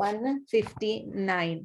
159।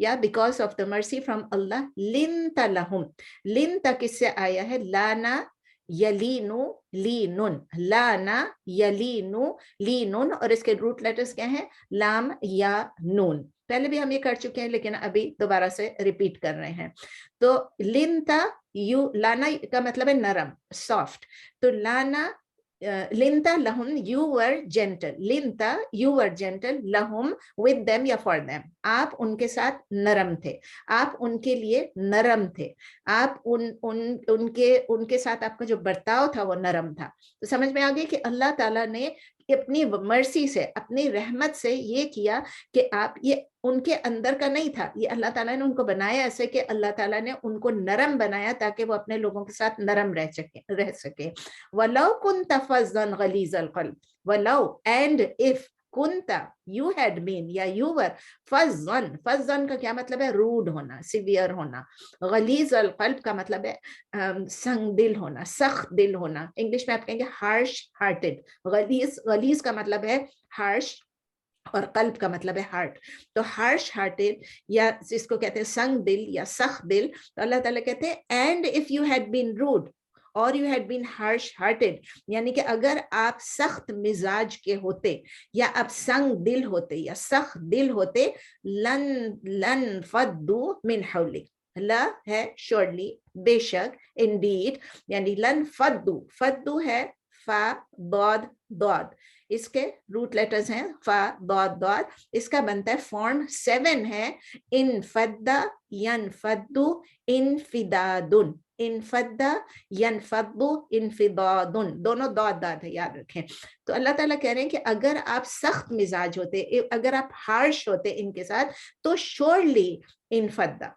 یا because of the mercy from Allah linta lahum. linta کس سے آیا ہے؟ لانا یلینو لینن، لانا یلینو لینن، اور اس کے روٹ لیٹرز کیا ہیں؟ لام یا نون. پہلے بھی ہم یہ کر چکے ہیں لیکن ابھی دوبارہ سے ریپیٹ کر رہے ہیں. تو لنتا یو، لانا کا مطلب ہے نرم، سافٹ. تو لانا لنتا لہم یو ور جینٹل، لنتا یو ور جینٹل لہم ود دیم یا فار دیم، آپ ان کے ساتھ نرم تھے، آپ ان کے لیے نرم تھے، آپ ان کے ساتھ آپ کا جو برتاؤ تھا وہ نرم تھا. تو سمجھ میں آ گئی کہ اللہ تعالیٰ نے اپنی مرسی سے، اپنی رحمت سے یہ کیا کہ آپ، یہ ان کے اندر کا نہیں تھا، یہ اللہ تعالیٰ نے ان کو بنایا ایسے کہ اللہ تعالیٰ نے ان کو نرم بنایا تاکہ وہ اپنے لوگوں کے ساتھ نرم رہ سکے. وَلَوْ كُنْتَ فَظًّا غَلِيظَ الْقَلْبِ، وَلَوْ and if كُنْتَ you had been یا you were فَظًّا، فَظًّا کا کیا مطلب ہے؟ روڈ ہونا، سیویئر ہونا. غلیظ القلب کا مطلب ہے سنگ دل ہونا، سخت دل ہونا. انگلش میں آپ کہیں گے ہارش ہارٹڈ. غلیظ کا مطلب ہے ہارش اور قلب کا مطلب ہے ہارٹ. تو ہارش ہارٹڈ یا جس کو کہتے ہیں سنگ دل یا سخت دل. تو اللہ تعالیٰ کہتے ہیں and if you had been rude or you had been harsh hearted, یعنی کہ اگر آپ سخت مزاج کے ہوتے یا آپ سنگ دل ہوتے یا سخت دل ہوتے، لن فدو من حولک، لا ہے شورلی، بے شک، انڈیڈ، یعنی لن فدو، فدو ہے فا ضاد ضاد، اس کے روٹ لیٹرز ہیں فا ضاد ضاد. اس کا بنتا ہے فارم 7 ہے انفدا ینفدو انفدادن، انفدا ینفدو انفدادن، دونوں ضاد ضاد ہے، یاد رکھیں. تو اللہ تعالیٰ کہہ رہے ہیں کہ اگر آپ سخت مزاج ہوتے، اگر آپ ہارش ہوتے ان کے ساتھ، تو شورلی انفدا،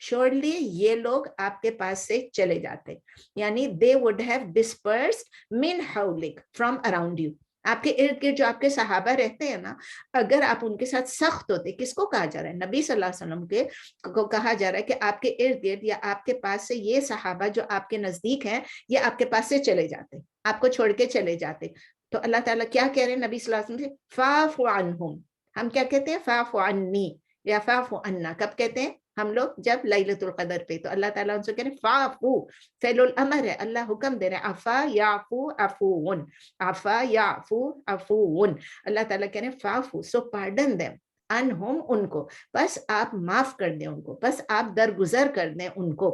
شورلی یہ لوگ آپ کے پاس سے چلے جاتے، یعنی they would have dispersed min hawlik from around you. آپ کے ارد گرد جو آپ کے صحابہ رہتے ہیں نا، اگر آپ ان کے ساتھ سخت ہوتے، کس کو کہا جا رہا ہے؟ نبی صلی اللہ علیہ وسلم کو کہا جا رہا ہے کہ آپ کے ارد گرد یا آپ کے پاس سے یہ صحابہ جو آپ کے نزدیک ہیں، یہ آپ کے پاس سے چلے جاتے، آپ کو چھوڑ کے چلے جاتے. تو اللہ تعالیٰ کیا کہہ رہے ہیں نبی صلی اللہ علیہ وسلم سے؟ فاعف عنہم. ہم کیا کہتے ہیں؟ فاعف عنی یا فاعف عنا. کب کہتے ہیں ہم لوگ؟ جب لیلۃ القدر پہ. تو اللہ تعالیٰ ان سے کہہ رہے ہیں فاعفو، فعل الامر ہے، اللہ حکم دے رہے ہیں عفا یعفو عفون، عفا یعفو عفون. اللہ تعالیٰ کہہ رہے ہیں فاعفو، سو پارڈن دیم، انہم ان کو، بس آپ معاف کر دیں ان کو، بس آپ درگزر کر دیں ان کو.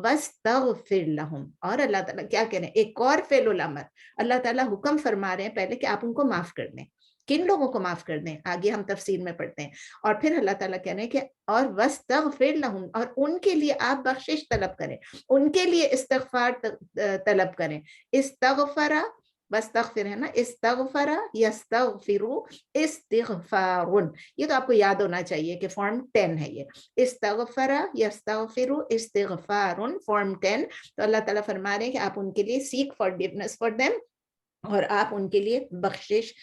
واستغفر لہم، اور اللہ تعالیٰ کیا کہہ رہے ہیں؟ ایک اور فعل الامر اللہ تعالیٰ حکم فرما رہے ہیں پہلے کہ آپ ان کو معاف کر دیں. کن لوگوں کو معاف کر دیں؟ آگے ہم تفسیر میں پڑھتے ہیں. اور پھر اللہ تعالیٰ کہہ رہے ہیں کہ اور واستغفر لہم، اور ان کے لیے آپ بخشش طلب کریں، ان کے لیے استغفار طلب کریں. استغفرا واستغفر ہے نا، استغفرا یستغفرو استغفارن، یہ تو آپ کو یاد ہونا چاہیے کہ فارم 10 ہے یہ، استغفرا یستغفرو استغفارن، فارم 10. تو اللہ تعالیٰ فرما رہے ہیں کہ آپ ان کے لیے سیک فارگیونیس فار دیم، اور آپ ان کے لیے بخشش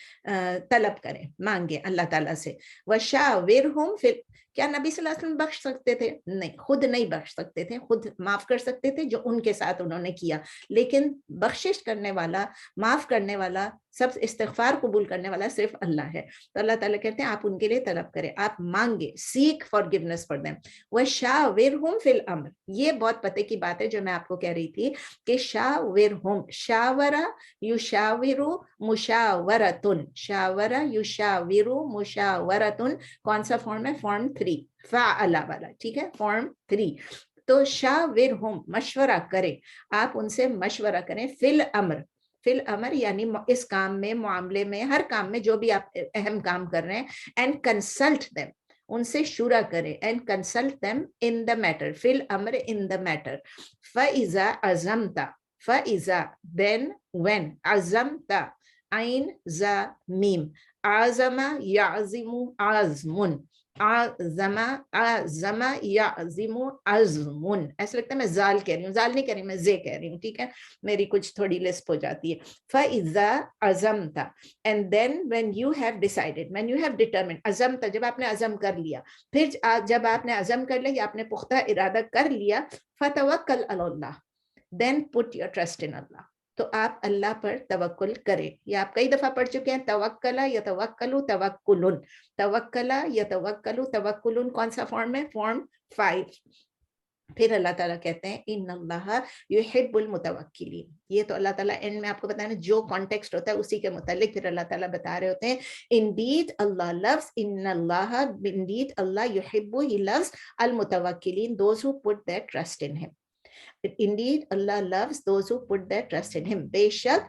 طلب کریں، مانگیں اللہ تعالیٰ سے. وَشَاوِرْهُمْ فِي، کیا نبی صلی اللہ علیہ وسلم بخش سکتے تھے؟ نہیں، خود نہیں بخش سکتے تھے، خود معاف کر سکتے تھے جو ان کے ساتھ انہوں نے کیا، لیکن بخشش کرنے والا، معاف کرنے والا، سب استغفار قبول کرنے والا صرف اللہ ہے. تو اللہ تعالیٰ کہتے ہیں آپ ان کے لیے طلب کریں، آپ مانگیں، سیک فارگیونیس فار دیم. وَشَاوِرْهُمْ فِي الْأَمْرِ، یہ بہت پتے کی بات ہے جو میں آپ کو کہہ رہی تھی کہ شاورہم، شاورہ یشاورو مشاورتن، شاورہ یشاورو مشاورتن، کون سا فارم ہے؟ فارم 3، فعلا والا، ٹھیک ہے، فارم 3. تو شاورہم، مشورہ کریں، آپ ان سے مشورہ کریں، فی الامر، فی الامر یعنی اس کام میں، معاملے میں، ہر کام میں جو بھی آپ اہم کام کر رہے ہیں. اینڈ کنسلٹ دیم، ان سے شورا کریں، and consult them in the matter, فی الامر ان دا میٹر. فَإِذَا عَزَمْتَ، فَإِذَا then when، عَزَمْتَ عین زا میم، عَزَمَ يَعْزِمُ عَزْمٌ، عَزَمَ عَزَمَ يَعْزِمُ عَزْمٌ. ایسا لگتا ہے میں زال کہہ رہی ہوں، زال نہیں کہہ رہی، میں زے کہہ رہی ہوں، ٹھیک ہے، میری کچھ تھوڑی لسپ ہو جاتی ہے. فَإِذَا عَزَمْتَ and then when you have decided، when you have determined، عزمت جب آپ نے عزم کر لیا، پھر جب آپ نے عزم کر لیا، آپ نے پختہ ارادہ کر لیا، فَتَوَكَّلْ عَلَى اللَّهِ then put your trust in Allah. تو آپ اللہ پر توکل کریں. یہ آپ کئی دفعہ پڑھ چکے ہیں, توکلا یا توکلو توکلن, توکلا یا توکلو توکلن کون سا فارم ہے؟ فارم 5. پھر اللہ تعالیٰ کہتے ہیں ان اللہ یحب المتوکلین. یہ تو اللہ تعالیٰ اینڈ میں آپ کو بتایا نا, جو کانٹیکسٹ ہوتا ہے اسی کے متعلق پھر اللہ تعالیٰ بتا رہے ہوتے ہیں indeed Allah loves, in Allah, indeed Allah yuhibbu, he loves al-mutawakkilin, those who put their trust in him. Indeed Allah loves those who put their trust in him. بے شک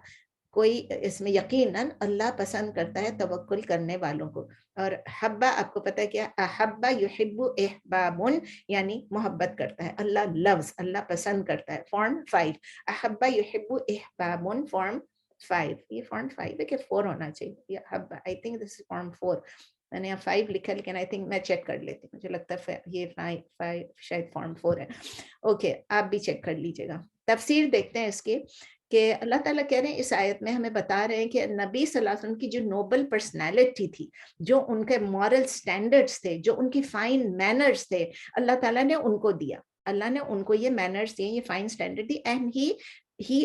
کوئی اس میں یقیناً اللہ پسند کرتا ہے توکل کرنے والوں کو. اور حبا آپ کو پتہ ہے کیا, احبا یحب احبابن یعنی محبت کرتا ہے. اللہ لفظ, اللہ پسند کرتا ہے, فارم 5. احبا یحب احبابن فارم 5. یہ فارم 5 ہے کہ 4 ہونا چاہیے, یہ حبا I think this is form 4. میں نے 5 لکھا لیکن آئی تھنک میں چیک کر لیتی ہوں, مجھے لگتا ہے یہ 5 شاید فارم 4 ہے. اوکے, آپ بھی چیک کر لیجیے گا. تفسیر دیکھتے ہیں اس کی کہ اللہ تعالیٰ کہہ رہے ہیں اس آیت میں ہمیں بتا رہے ہیں کہ نبی صلی اللہ علیہ وسلم کی جو نوبل پرسنالٹی تھی, جو ان کے مورل سٹینڈرڈز تھے, جو ان کی فائن مینرز تھے, اللہ تعالیٰ نے ان کو دیا. اللہ نے ان کو یہ مینرز دیے, یہ فائن سٹینڈرڈ دی, and he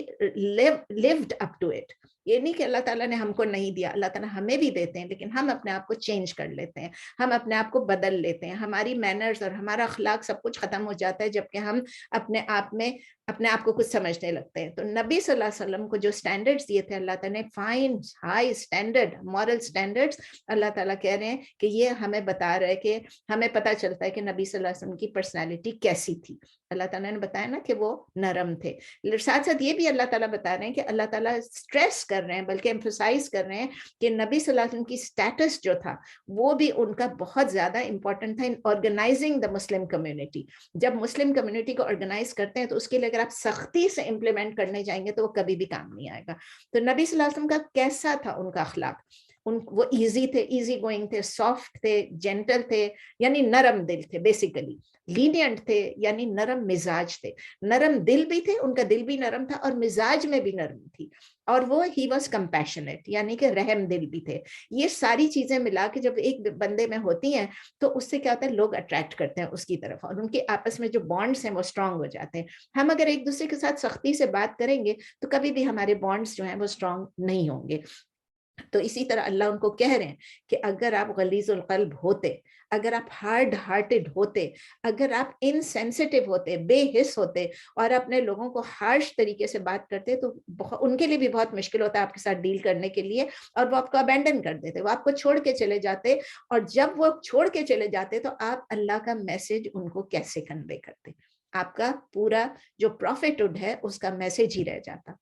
lived up to it. یہ نہیں کہ اللہ تعالیٰ نے ہم کو نہیں دیا, اللہ تعالیٰ ہمیں بھی دیتے ہیں, لیکن ہم اپنے آپ کو چینج کر لیتے ہیں, ہم اپنے آپ کو بدل لیتے ہیں, ہماری مینرز اور ہمارا اخلاق سب کچھ ختم ہو جاتا ہے جبکہ ہم اپنے آپ کو کچھ سمجھنے لگتے ہیں. تو نبی صلی اللہ علیہ وسلم کو جو سٹینڈرڈز دیے تھے اللہ تعالیٰ نے, fine high standard moral standards, اللہ تعالیٰ کہہ رہے ہیں کہ یہ ہمیں بتا رہے کہ ہمیں پتہ چلتا ہے کہ نبی صلی اللہ علیہ وسلم کی پرسنالٹی کیسی تھی. اللہ تعالیٰ نے بتایا نا کہ وہ نرم تھے. ساتھ ساتھ یہ بھی اللہ تعالیٰ بتا رہے ہیں کہ اللہ تعالیٰ اسٹریس کر رہے ہیں, بلکہ ایمفسائز کر رہے ہیں کہ نبی صلی اللہ علیہ وسلم کی اسٹیٹس جو تھا وہ بھی ان کا بہت زیادہ امپورٹنٹ تھا ان آرگنائزنگ دا مسلم کمیونٹی. جب مسلم کمیونٹی کو آرگنائز کرتے ہیں تو اس کے لیے اگر آپ سختی سے امپلیمنٹ کرنے جائیں گے تو وہ کبھی بھی کام نہیں آئے گا. تو نبی صلی اللہ علیہ وسلم کا کیسا تھا ان کا اخلاق؟ وہ ایزی تھے, ایزی گوئنگ تھے, سافٹ تھے, جینٹل تھے یعنی نرم دل تھے, بیسیکلی لینینٹ تھے یعنی نرم مزاج تھے, نرم دل بھی تھے, ان کا دل بھی نرم تھا اور مزاج میں بھی نرم تھی, اور وہ ہی واز کمپیشنیٹ یعنی کہ رحم دل بھی تھے. یہ ساری چیزیں ملا کے جب ایک بندے میں ہوتی ہیں تو اس سے کیا ہوتا ہے, لوگ اٹریکٹ کرتے ہیں اس کی طرف اور ان کے آپس میں جو بانڈس ہیں وہ اسٹرانگ ہو جاتے ہیں. ہم اگر ایک دوسرے کے ساتھ سختی سے بات کریں گے تو کبھی بھی ہمارے بانڈس جو ہیں وہ اسٹرانگ نہیں ہوں گے. تو اسی طرح اللہ ان کو کہہ رہے ہیں کہ اگر آپ غلیظ القلب ہوتے, اگر آپ ہارڈ ہارٹڈ ہوتے, اگر آپ انسینسٹیو ہوتے, بے حس ہوتے اور اپنے لوگوں کو ہارش طریقے سے بات کرتے تو ان کے لیے بھی بہت مشکل ہوتا ہے آپ کے ساتھ ڈیل کرنے کے لیے, اور وہ آپ کو ابینڈن کر دیتے, وہ آپ کو چھوڑ کے چلے جاتے. اور جب وہ چھوڑ کے چلے جاتے تو آپ اللہ کا میسج ان کو کیسے کنوے کرتے؟ آپ کا پورا جو پروفیٹہڈ ہے اس کا میسج ہی رہ جاتا.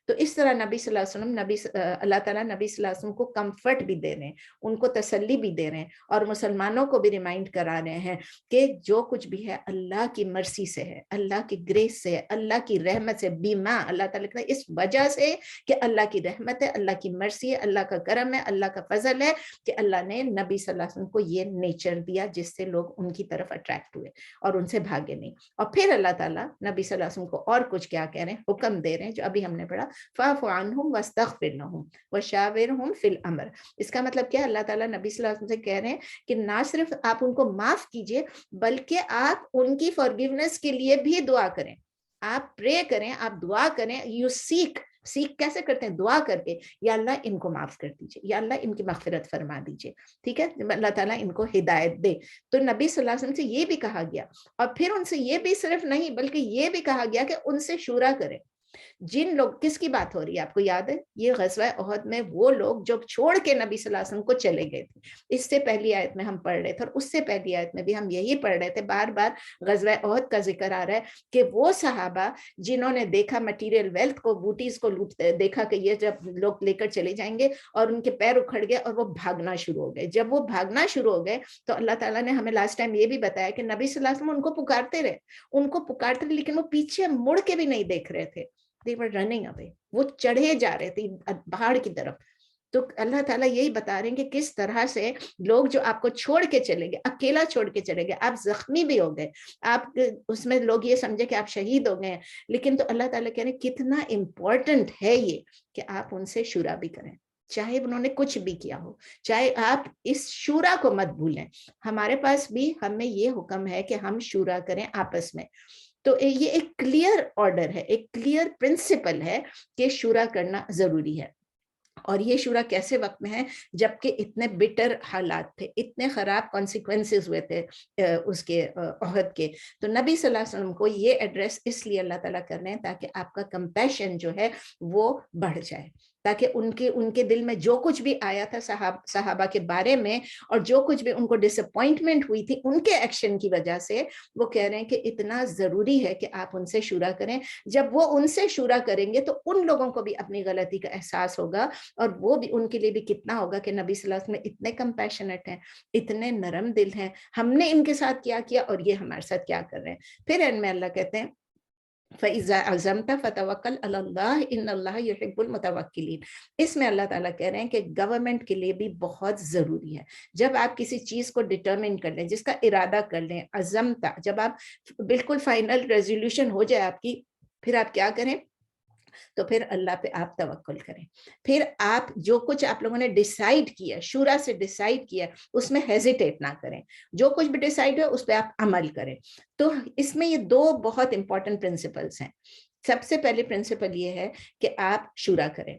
تو اس طرح نبی صلی اللہ علیہ وسلم, اللہ تعالیٰ نبی صلی اللہ علیہ وسلم کو کمفرٹ بھی دے رہے ہیں, ان کو تسلی بھی دے رہے ہیں, اور مسلمانوں کو بھی ریمائنڈ کرا رہے ہیں کہ جو کچھ بھی ہے اللہ کی مرسی سے ہے, اللہ کی گریس سے ہے, اللہ کی رحمت سے. بیما, اللہ تعالیٰ کہتا ہے اس وجہ سے کہ اللہ کی رحمت ہے, اللہ کی مرسی ہے, اللہ کا کرم ہے, اللہ کا فضل ہے کہ اللہ نے نبی صلی اللہ علیہ وسلم کو یہ نیچر دیا جس سے لوگ ان کی طرف اٹریکٹ ہوئے اور ان سے بھاگے نہیں. اور پھر اللہ تعالیٰ نبی صلی اللہ علیہ وسلم کو اور کچھ کیا کہہ رہے ہیں, حکم دے رہے ہیں جو ابھی ہم نے پڑھا, فاعف عنہم واستغفر لہم وشاورہم فی الامر. اس کا مطلب کیا؟ اللہ تعالیٰ نبی صلی اللہ علیہ وسلم سے کہہ رہے ہیں کہ نہ صرف آپ ان کو معاف کیجئے بلکہ آپ ان کی فارگیونیس کے لیے بھی دعا کریں, آپ پرے کریں, آپ دعا کریں. یو سیک کیسے کرتے ہیں؟ دعا کر کے, یا اللہ ان کو معاف کر دیجئے, یا اللہ ان کی مغفرت فرما دیجئے. ٹھیک ہے, اللہ تعالیٰ ان کو ہدایت دے. تو نبی صلی اللہ علیہ وسلم سے یہ بھی کہا گیا, اور پھر ان سے یہ بھی صرف نہیں بلکہ یہ بھی کہا گیا کہ ان سے شورا کریں. جن لوگ, کس کی بات ہو رہی ہے آپ کو یاد ہے؟ یہ غزوہ احد میں وہ لوگ جو چھوڑ کے نبی صلی اللہ علیہ وسلم کو چلے گئے تھے. اس سے پہلی آیت میں ہم پڑھ رہے تھے اور اس سے پہلی آیت میں بھی ہم یہی پڑھ رہے تھے, بار بار غزوہ احد کا ذکر آ رہا ہے کہ وہ صحابہ جنہوں نے دیکھا مٹیریل ویلتھ کو, بوٹیز کو لوٹتے, دیکھا کہ یہ جب لوگ لے کر چلے جائیں گے, اور ان کے پیر اکھڑ گئے اور وہ بھاگنا شروع ہو گئے. جب وہ بھاگنا شروع ہو گئے تو اللہ تعالیٰ نے ہمیں لاسٹ ٹائم یہ بھی بتایا کہ نبی صلی اللہ علیہ وسلم ان کو پکارتے رہے, لیکن وہ پیچھے مڑ کے بھی نہیں دیکھ رہے تھے. They were running away. وہ چڑھے جا رہے تھے پہاڑ کی طرف. تو اللہ تعالیٰ یہی بتا رہے ہیں کہ کس طرح سے لوگ جو آپ کو چھوڑ کے چلے گئے, اکیلا چھوڑ کے چلے گئے, آپ زخمی بھی ہو گئے, آپ اس میں لوگ یہ سمجھے کہ آپ شہید ہو گئے ہیں, لیکن تو اللہ تعالیٰ کہہ رہے ہیں کتنا امپورٹنٹ ہے یہ کہ آپ ان سے شورا بھی کریں, چاہے انہوں نے کچھ بھی کیا ہو, چاہے آپ اس شورا کو مت بھولیں. ہمارے پاس بھی ہمیں یہ حکم ہے کہ ہم شورا کریں آپس میں. تو یہ ایک کلیئر آرڈر ہے, ایک کلیئر پرنسپل ہے کہ شورا کرنا ضروری ہے. اور یہ شورا کیسے وقت میں ہے جبکہ اتنے بٹر حالات تھے, اتنے خراب کانسیکوینسز ہوئے تھے اس کے عہد کے. تو نبی صلی اللہ علیہ وسلم کو یہ ایڈریس اس لیے اللہ تعالیٰ کر رہے ہیں تاکہ آپ کا کمپیشن جو ہے وہ بڑھ جائے, تاکہ ان کے دل میں جو کچھ بھی آیا تھا صحابہ کے بارے میں, اور جو کچھ بھی ان کو ڈس اپوائنٹمنٹ ہوئی تھی ان کے ایکشن کی وجہ سے, وہ کہہ رہے ہیں کہ اتنا ضروری ہے کہ آپ ان سے شورا کریں. جب وہ ان سے شورا کریں گے تو ان لوگوں کو بھی اپنی غلطی کا احساس ہوگا, اور وہ بھی ان کے لیے بھی کتنا ہوگا کہ نبی صلی اللہ علیہ وسلم اتنے کمپیشنٹ ہیں, اتنے نرم دل ہیں, ہم نے ان کے ساتھ کیا اور یہ ہمارے ساتھ کیا کر رہے ہیں. پھر ان میں اللہ کہتے ہیں فَإِذَا عَزَمْتَ فَتَوَكَّلْ عَلَى اللَّهِ إِنَّ اللَّهَ يُحِبُّ الْمُتَوَكِّلِينَ. اس میں اللہ تعالیٰ کہہ رہے ہیں کہ گورنمنٹ کے لیے بھی بہت ضروری ہے, جب آپ کسی چیز کو ڈٹرمن کر لیں, جس کا ارادہ کر لیں, عزمتا, جب آپ بالکل فائنل ریزولوشن ہو جائے آپ کی, پھر آپ کیا کریں, تو پھر اللہ پہ آپ توکل کریں. پھر آپ جو کچھ آپ لوگوں نے ڈیسائیڈ کیا, شورا سے ڈیسائیڈ کیا, اس میں ہیزیٹیٹ نہ کریں, جو کچھ بھی ڈیسائیڈ ہو اس پہ آپ عمل کریں. تو اس میں یہ دو بہت امپورٹنٹ پرنسپلس ہیں. سب سے پہلے پرنسپل یہ ہے کہ آپ شورا کریں,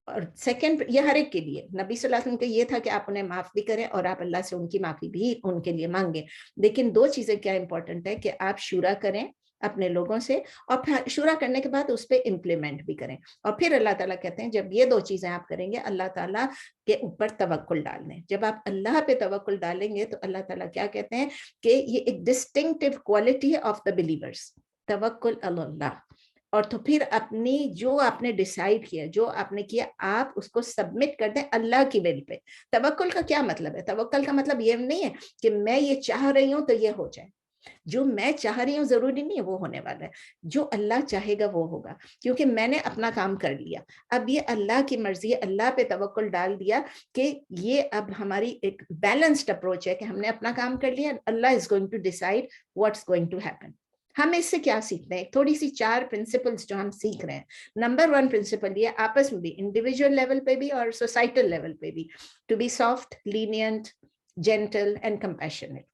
اور سیکنڈ یہ ہر ایک کے لیے, نبی صلی اللہ علیہ وسلم کا یہ تھا کہ آپ انہیں معاف بھی کریں اور آپ اللہ سے ان کی معافی بھی ان کے لیے مانگیں. لیکن دو چیزیں کیا امپورٹنٹ ہے کہ آپ شورا کریں اپنے لوگوں سے, اور پھر شورا کرنے کے بعد اس پہ امپلیمنٹ بھی کریں. اور پھر اللہ تعالیٰ کہتے ہیں جب یہ دو چیزیں آپ کریں گے, اللہ تعالیٰ کے اوپر توکل ڈال دیں. جب آپ اللہ پہ توکل ڈالیں گے تو اللہ تعالیٰ کیا کہتے ہیں کہ یہ ایک ڈسٹنکٹیو کوالٹی ہے آف دا بلیورس, توکل اللہ. اور تو پھر اپنی جو آپ نے ڈیسائیڈ کیا, جو آپ نے کیا, آپ اس کو سبمٹ کر دیں اللہ کی ول پہ. توکل کا کیا مطلب ہے؟ توکل کا مطلب یہ نہیں ہے کہ میں یہ چاہ رہی ہوں تو یہ ہو جائے. جو میں چاہ رہی ہوں ضروری نہیں ہے وہ ہونے والا ہے, جو اللہ چاہے گا وہ ہوگا, کیونکہ میں نے اپنا کام کر لیا. اب یہ اللہ کی مرضی ہے, اللہ پہ توکل ڈال دیا کہ یہ اب ہماری ایک بیلنسڈ اپروچ ہے کہ ہم نے اپنا کام کر لیا, اللہ is going to decide what's going to happen. ہم اس سے کیا سیکھتے ہیں؟ تھوڑی سی 4 پرنسپلس جو ہم سیکھ رہے ہیں. نمبر 1 پرنسپل یہ آپس میں بھی, انڈیویجول لیول پہ بھی اور سوسائٹل لیول پہ بھی, to be soft, lenient, gentle and compassionate.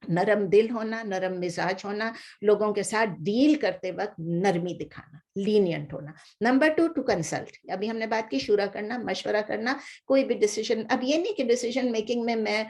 نرم دل ہونا, نرم مزاج ہونا, لوگوں کے ساتھ ڈیل کرتے وقت نرمی دکھانا, لینینٹ ہونا. نمبر 2 ٹو کنسلٹ, ابھی ہم نے بات کی شورا کرنا, مشورہ کرنا, کوئی بھی ڈیسیژن. اب یہ نہیں کہ ڈیسیژن میکنگ میں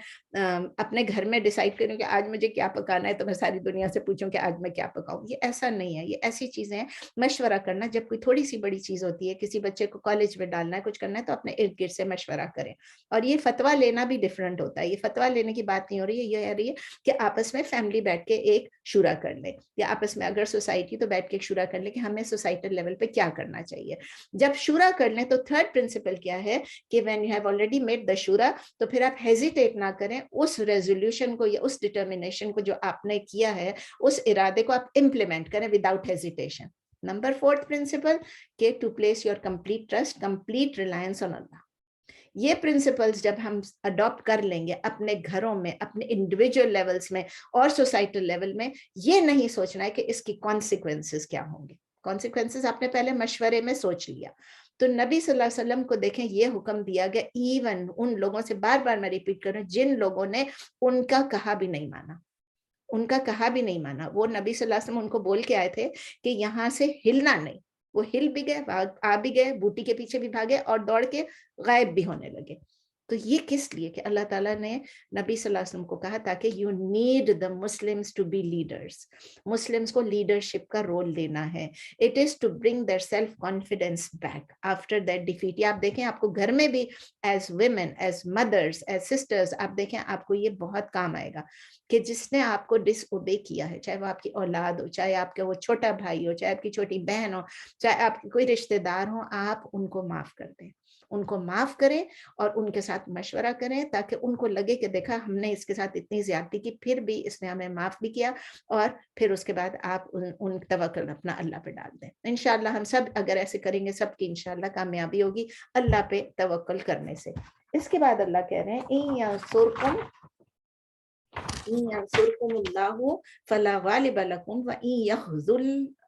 اپنے گھر میں ڈیسائیڈ کروں کہ آج مجھے کیا پکانا ہے تو میں ساری دنیا سے پوچھوں کہ آج میں کیا پکاؤں. یہ ایسا نہیں ہے, یہ ایسی چیزیں ہیں. مشورہ کرنا جب کوئی تھوڑی سی بڑی چیز ہوتی ہے, کسی بچے کو کالج میں ڈالنا ہے, کچھ کرنا ہے, تو اپنے ارد گرد سے مشورہ کریں. اور یہ فتویٰ لینا بھی ڈفرینٹ ہوتا ہے. یہ فتویٰ لینے کی بات نہیں ہو رہی ہے, یہ ہو رہی ہے کہ آپس میں فیملی بیٹھ کے ایک شورا کر لیں, یا آپس میں اگر سوسائٹی تو بیٹھ کے ایک شورا کر لیں کہ ہمیں سوسائٹل لیول پہ کیا کرنا چاہیے. جب شورا کر لیں تو تھرڈ پرنسپل کیا ہے کہ when you have already made the شورا, تو پھر آپ ہیزیٹیٹ نہ کریں, اس ریزولوشن کو یا اس ڈٹرمنیشن کو جو آپ نے کیا ہے, اس ارادے کو آپ امپلیمنٹ کریں وداؤٹ ہیزیٹیشن. نمبر 4 پرنسپل کہ to place your complete trust, complete reliance on اللہ. یہ پرنسپلز جب ہم اڈاپٹ کر لیں گے اپنے گھروں میں, اپنے انڈیویجول لیولز میں اور سوسائٹل لیول میں, یہ نہیں سوچنا ہے کہ اس کی کانسیکوینسز کیا ہوں گے. کانسیکوینسز آپ نے پہلے مشورے میں سوچ لیا. تو نبی صلی اللہ علیہ وسلم کو دیکھیں یہ حکم دیا گیا, ایون ان لوگوں سے, بار بار میں ریپیٹ کر رہا ہوں, جن لوگوں نے ان کا کہا بھی نہیں مانا, ان کا کہا بھی نہیں مانا. وہ نبی صلی اللہ علیہ وسلم ان کو بول کے آئے تھے کہ یہاں سے ہلنا نہیں. وہ ہل بھی گئے, آ بھی گئے, بوٹی کے پیچھے بھی بھاگے اور دوڑ کے غائب بھی ہونے لگے. تو یہ کس لیے کہ اللہ تعالیٰ نے نبی صلی اللہ علیہ وسلم کو کہا تاکہ you need the Muslims to be leaders, Muslims کو لیڈرشپ کا رول لینا ہے. It is to bring their self confidence back after that defeat. آپ دیکھیں آپ کو گھر میں بھی as women, as mothers, as sisters, آپ دیکھیں آپ کو یہ بہت کام آئے گا کہ جس نے آپ کو ڈس اوبے کیا ہے, چاہے وہ آپ کی اولاد ہو, چاہے آپ کا وہ چھوٹا بھائی ہو, چاہے آپ کی چھوٹی بہن ہو, چاہے آپ کے کوئی رشتے دار ہوں, آپ ان کو معاف کر دیں, ان کو معاف کریں اور ان کے ساتھ مشورہ کریں تاکہ ان کو لگے کہ دیکھا ہم نے اس کے ساتھ اتنی زیادتی کی, پھر بھی اس نے ہمیں معاف بھی کیا. اور پھر اس کے بعد آپ ان توکل اپنا اللہ پہ ڈال دیں. انشاءاللہ ہم سب اگر ایسے کریں گے, سب کی انشاءاللہ کامیابی ہوگی اللہ پہ توکل کرنے سے. اس کے بعد اللہ کہہ رہے ہیں ان ينصركم الله فلا غالب لكم وإن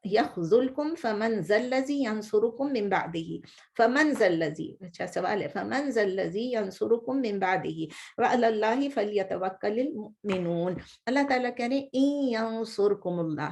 يخذلكم فمن ذا الذي ينصركم من بعده. فمن ذا الذي, اچھا سوال ہے, فمن ذا الذي ينصركم من بعده وعلى الله فليتوكل المؤمنون. اللہ تعالیٰ کہہ رہے ہیں ان ينصركم الله,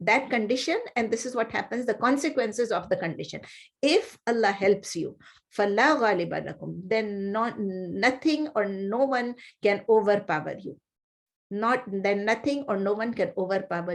That condition, and this is what happens, the consequences of the condition. If Allah helps you, فَلَا غَالِبَ لَكُمْ, then nothing or no one can overpower you. Then nothing or no one can overpower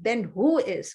then who is,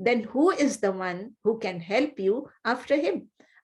then who is the one who can help you after him?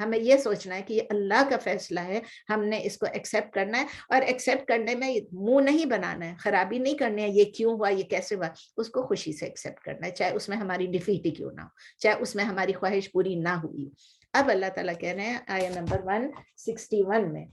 ہمیں یہ سوچنا ہے کہ یہ اللہ کا فیصلہ ہے, ہم نے اس کو ایکسیپٹ کرنا ہے, اور ایکسیپٹ کرنے میں منہ نہیں بنانا ہے, خرابی نہیں کرنی ہے, یہ کیوں ہوا, یہ کیسے ہوا, اس کو خوشی سے ایکسیپٹ کرنا ہے, چاہے اس میں ہماری ڈیفیٹ ہی کیوں نہ ہو, چاہے اس میں ہماری خواہش پوری نہ ہوئی. اب اللہ تعالیٰ کہہ رہے ہیں آیہ نمبر 161 میں,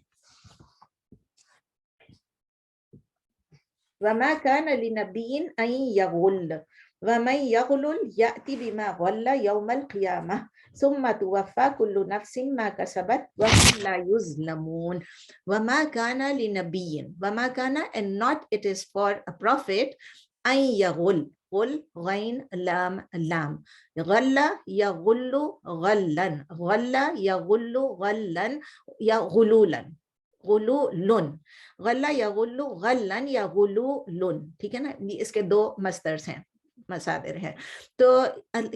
وَمَا كَانَ لِنَبِيٍّ أَن يَغُلَّ وَمَن يَغْلُلْ يَأْتِ بِمَا غَلَّ يَوْمَ الْقِيَامَةِ ثُمَّ تُوَفَّى كُلُّ نَفْسٍ مَا كَسَبَتْ وَهُمْ لَا يُظْلَمُونَ. وَمَا كَانَ لِنَبِيٍّ, وَمَا كَانَ, and not it is for a prophet, أَن يَغُلَّ, غل غین لام لام, غلّ یغل غلن, غلّ یغل غلن یا غلولن, غلولن, غلّ یغل غلن یا غلولن, ٹھیک ہے نا, اس کے دو مصدرز ہیں, مصادر ہیں. تو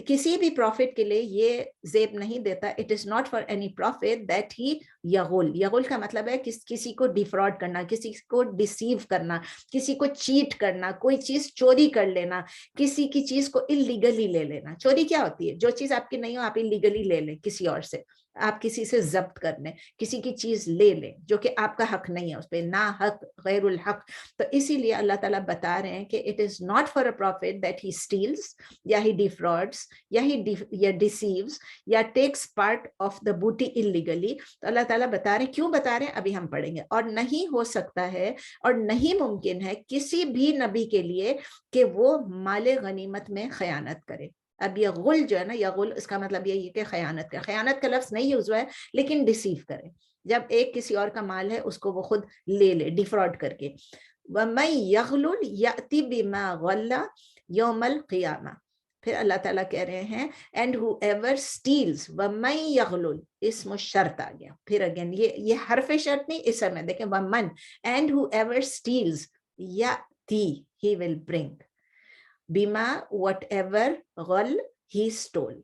کسی بھی پروفٹ کے لیے یہ زیب نہیں دیتا, it is not for any profit that he یغل. یغل کا مطلب ہے کسی کو ڈیفراڈ کرنا, کسی کو ڈیسیو کرنا, کسی کو چیٹ کرنا, کوئی چیز چوری کر لینا, کسی کی چیز کو اللیگلی لے لینا. چوری کیا ہوتی ہے؟ جو چیز آپ کی نہیں ہو آپ اللیگلی لے لیں کسی اور سے, آپ کسی سے ضبط کر لیں, کسی کی چیز لے لیں جو کہ آپ کا حق نہیں ہے, اس پہ نا حق, غیر الحق. تو اسی لیے اللہ تعالیٰ بتا رہے ہیں کہ it is not for a prophet that he steals, یا ہی ڈیفراڈس, یا ہی ڈیسیوز, یا ٹیکس پارٹ آف دا بوٹی اللیگلی. تو اللہ تعالیٰ بتا رہے ہیں, کیوں بتا رہے ہیں ابھی ہم پڑھیں گے. اور نہیں ہو سکتا ہے اور نہیں ممکن ہے کسی بھی نبی کے لیے کہ وہ مال غنیمت میں خیانت کرے. اب یہ غل جو ہے نا, یہ غل, اس کا مطلب یہی ہے کہ خیانت کرے. خیانت کا لفظ نہیں یوز ہوا ہے لیکن ڈیسیو کرے, جب ایک کسی اور کا مال ہے اس کو وہ خود لے لے ڈیفراڈ کر کے. وَمَن يَغْلُلْ يَأْتِ بِمَا غَلَّ يَوْمَ الْقِيَامَةِ. پھر اللہ تعالیٰ کہہ رہے ہیں اینڈ whoever steals, وَمَن يَغْلُلْ, اسم شرط آ گیا. پھر اگین یہ حرف شرط نہیں, اس میں دیکھیں وَمَن, and whoever steals يَأْتِ, he will bring, بِمَا whatever غل he stole.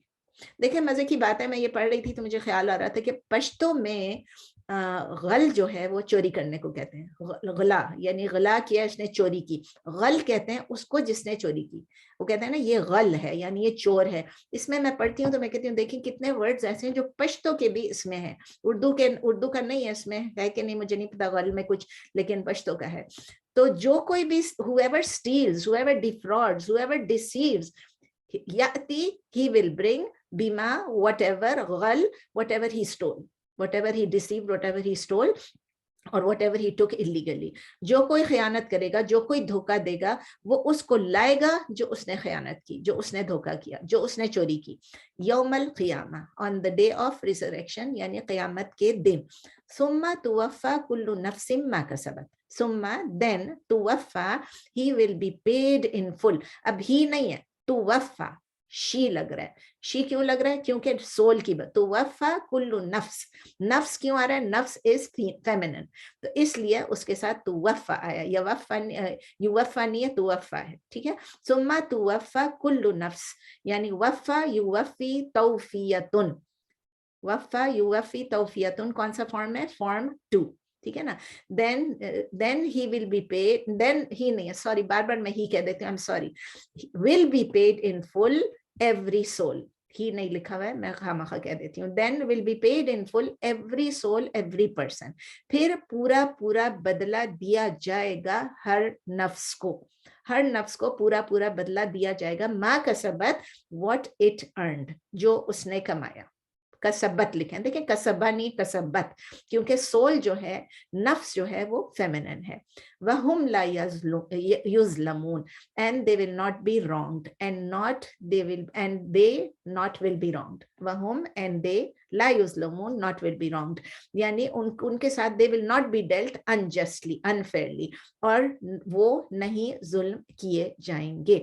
دیکھیں مزے کی بات ہے, میں یہ پڑھ رہی تھی تو مجھے خیال آ رہا تھا کہ پشتو میں غل جو ہے وہ چوری کرنے کو کہتے ہیں. غلا یعنی غلا کیا, اس نے چوری کی. غل کہتے ہیں اس کو جس نے چوری کی, وہ کہتے ہیں نا یہ غل ہے یعنی یہ چور ہے. اس میں پڑھتی ہوں تو میں کہتی ہوں دیکھیں کتنے ورڈز ایسے ہیں جو پشتو کے بھی اس میں ہیں, اردو کا نہیں ہے, اس میں ہے کہ نہیں مجھے نہیں پتا غل میں کچھ, لیکن پشتو کا ہے. تو جو کوئی بھی whoever steals, whoever defrauds, whoever deceives, yati, he will bring bima whatever غل, whatever he stole, whatever he deceived, whatever he stole, اور whatever he took illegally. جو کوئی خیانت کرے گا, جو کوئی دھوکہ دے گا, وہ اس کو لائے گا جو اس نے خیانت کی, جو اس نے دھوکہ کیا, جو اس نے چوری کی. یوم القیامہ, on the day of resurrection, یعنی قیامت کے دن. ثم توفى كل نفس ما كسبت, ثم then توفى, he will be paid in full. اب ہی نہیں ہے, توفى, شی لگ رہا ہے. شی کیوں لگ رہا ہے؟ کیونکہ سول کی بات. توفى كل نفس, نفس کیوں آ رہا ہے؟ نفس از فیمنن, تو اس لیے اس کے ساتھ توفى آیا. یوفا نہیں ہے, توفى ہے, ٹھیک ہے. ثم توفى كل نفس, یعنی وفا یوفی توفیتن, وفا یوفی توفیتن کون سا فارم ہے؟ فارم 2, ٹھیک ہے نا. then he will be paid, then he نہیں ہے, سوری بار بار میں ہی کہہ دیتی ہوں, I'm sorry, will be paid in full every soul. ہی نہیں لکھا ہوا ہے, میں خامخواہ کہہ دیتی ہوں. then will be paid in full every soul, every person. پھر پورا پورا بدلہ دیا جائے گا ہر نفس کو, ہر نفس کو پورا پورا بدلہ دیا جائے گا. ما کسبت, what it earned, جو اس نے کمایا. کسبت لکھیں, دیکھیں کسبہ نہیں کسبت, کیونکہ سول جو ہے, نفس جو ہے وہ فیمنن ہے. وَهُمْ لَا يُظْلَمُونَ, and they will not be wronged, and they not will be wronged. وَهُمْ and they لَا يُظْلَمُونَ, not will be wronged, یعنی ان کے ساتھ they will not be dealt unjustly, unfairly, اور وہ نہیں ظلم کیے جائیں گے.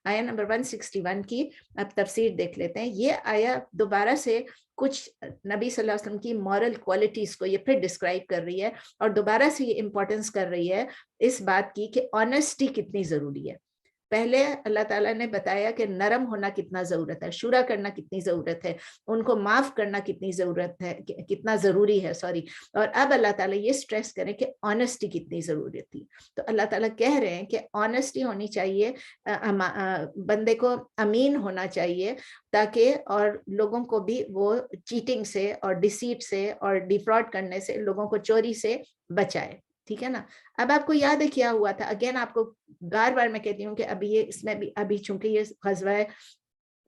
آیا نمبر 161 کی اب تفسیر دیکھ لیتے ہیں. یہ آیا دوبارہ سے کچھ نبی صلی اللہ علیہ وسلم کی مورل کوالٹیز کو یہ پھر ڈسکرائب کر رہی ہے, اور دوبارہ سے یہ امپورٹنس کر رہی ہے اس بات کی کہ آنیسٹی کتنی ضروری ہے. پہلے اللہ تعالیٰ نے بتایا کہ نرم ہونا کتنا ضرورت ہے, شورا کرنا کتنی ضرورت ہے, ان کو معاف کرنا کتنی ضرورت ہے, کتنا ضروری ہے, سوری. اور اب اللہ تعالیٰ یہ سٹریس کریں کہ آنےسٹی کتنی ضرورت تھی. تو اللہ تعالیٰ کہہ رہے ہیں کہ آنےسٹی ہونی چاہیے, بندے کو امین ہونا چاہیے, تاکہ اور لوگوں کو بھی وہ چیٹنگ سے اور ڈیسیٹ سے اور ڈیفراڈ کرنے سے, لوگوں کو چوری سے بچائے. ٹھیک ہے نا. اب آپ کو یاد ہے کیا ہوا تھا, اگین آپ کو بار بار میں کہتی ہوں کہ ابھی یہ اس میں بھی ابھی چونکہ یہ غزوہ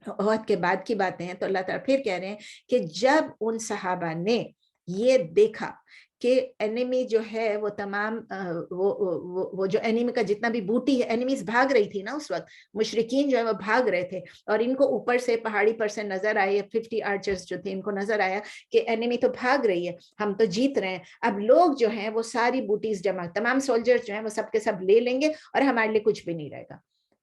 احد کے بعد کی باتیں ہیں, تو اللہ تعالیٰ پھر کہہ رہے ہیں کہ جب ان صحابہ نے یہ دیکھا کہ انیمی جو ہے وہ تمام وہ جو انیمی کا جتنا بھی بوٹی ہے, انیمیز بھاگ رہی تھی نا اس وقت, مشرکین جو ہے وہ بھاگ رہے تھے, اور ان کو اوپر سے پہاڑی پر سے نظر آئے 50 آرچرز جو تھے, ان کو نظر آیا کہ انیمی تو بھاگ رہی ہے, ہم تو جیت رہے ہیں, اب لوگ جو ہیں وہ ساری بوٹیز جمع, تمام سولجرز جو ہیں وہ سب کے سب لے لیں گے اور ہمارے لیے کچھ بھی نہیں رہے گا.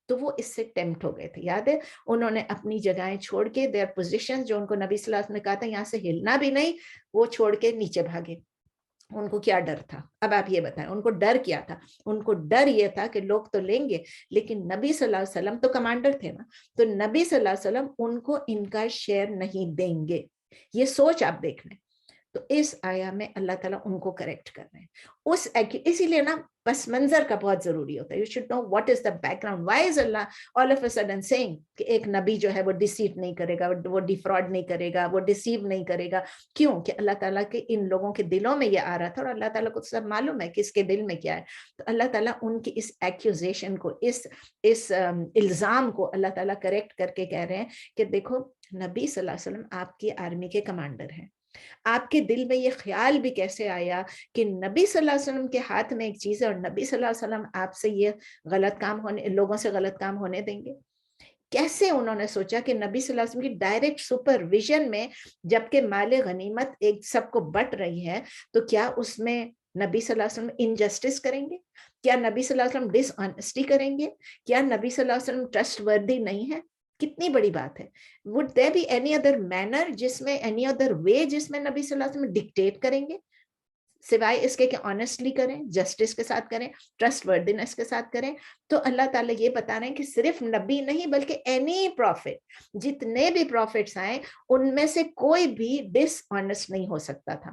تو وہ اس سے ٹیمپٹ ہو گئے تھے. یاد ہے انہوں نے اپنی جگہیں چھوڑ کے, دیئر پوزیشن جو ان کو نبی صلی اللہ علیہ وسلم نے کہا تھا یہاں سے ہلنا بھی نہیں, وہ چھوڑ کے نیچے بھاگے. ان کو کیا ڈر تھا؟ اب آپ یہ بتائیں ان کو ڈر کیا تھا؟ ان کو ڈر یہ تھا کہ لوگ تو لیں گے, لیکن نبی صلی اللہ علیہ وسلم تو کمانڈر تھے نا, تو نبی صلی اللہ علیہ وسلم ان کو ان کا شیئر نہیں دیں گے. یہ سوچ آپ دیکھ لیں. تو اس آیا میں اللہ تعالیٰ ان کو کریکٹ کر رہے ہیں. اسی لیے نا پس منظر کا بہت ضروری ہوتا ہے. You should know what is the background, why is Allah all of a sudden saying کہ ایک نبی جو ہے وہ ڈیسیٹ نہیں کرے گا, وہ ڈیفراڈ نہیں کرے گا, وہ ڈیسیو نہیں کرے گا. کیوں کہ اللہ تعالیٰ کے ان لوگوں کے دلوں میں یہ آ رہا تھا, اور اللہ تعالیٰ کو سب معلوم ہے کہ اس کے دل میں کیا ہے. تو اللہ تعالیٰ ان کی اس ایکیوزیشن کو, اس الزام کو اللہ تعالیٰ کریکٹ کر کے کہہ رہے ہیں کہ دیکھو نبی صلی اللہ علیہ وسلم آپ کی آرمی کے کمانڈر ہیں. آپ کے دل میں یہ خیال بھی کیسے آیا کہ نبی صلی اللہ علیہ وسلم کے ہاتھ میں ایک چیز ہے اور نبی صلی اللہ علیہ وسلم آپ سے یہ غلط کام ہونے, لوگوں سے غلط کام ہونے دیں گے؟ کیسے انہوں نے سوچا کہ نبی صلی اللہ علیہ وسلم کی ڈائریکٹ سپرویژن میں جبکہ مال غنیمت ایک سب کو بٹ رہی ہے, تو کیا اس میں نبی صلی اللہ علیہ وسلم انجسٹس کریں گے؟ کیا نبی صلی اللہ علیہ وسلم ڈس آنیسٹی کریں گے؟ کیا نبی صلی اللہ علیہ وسلم ٹرسٹ وردی نہیں ہے؟ کتنی بڑی بات ہے. would there be any other manner جس میں any other way جس میں نبی صلی اللہ علیہ وسلم ڈکٹیٹ کریں گے, سوائے اس کے کہ آنیسٹلی کریں, جسٹس کے ساتھ کریں, ٹرسٹ وردینس کے ساتھ کریں. تو اللہ تعالیٰ یہ بتا رہے ہیں کہ صرف نبی نہیں بلکہ اینی پروفٹ, جتنے بھی پروفٹس آئے ان میں سے کوئی بھی ڈس آنیسٹ نہیں ہو سکتا تھا.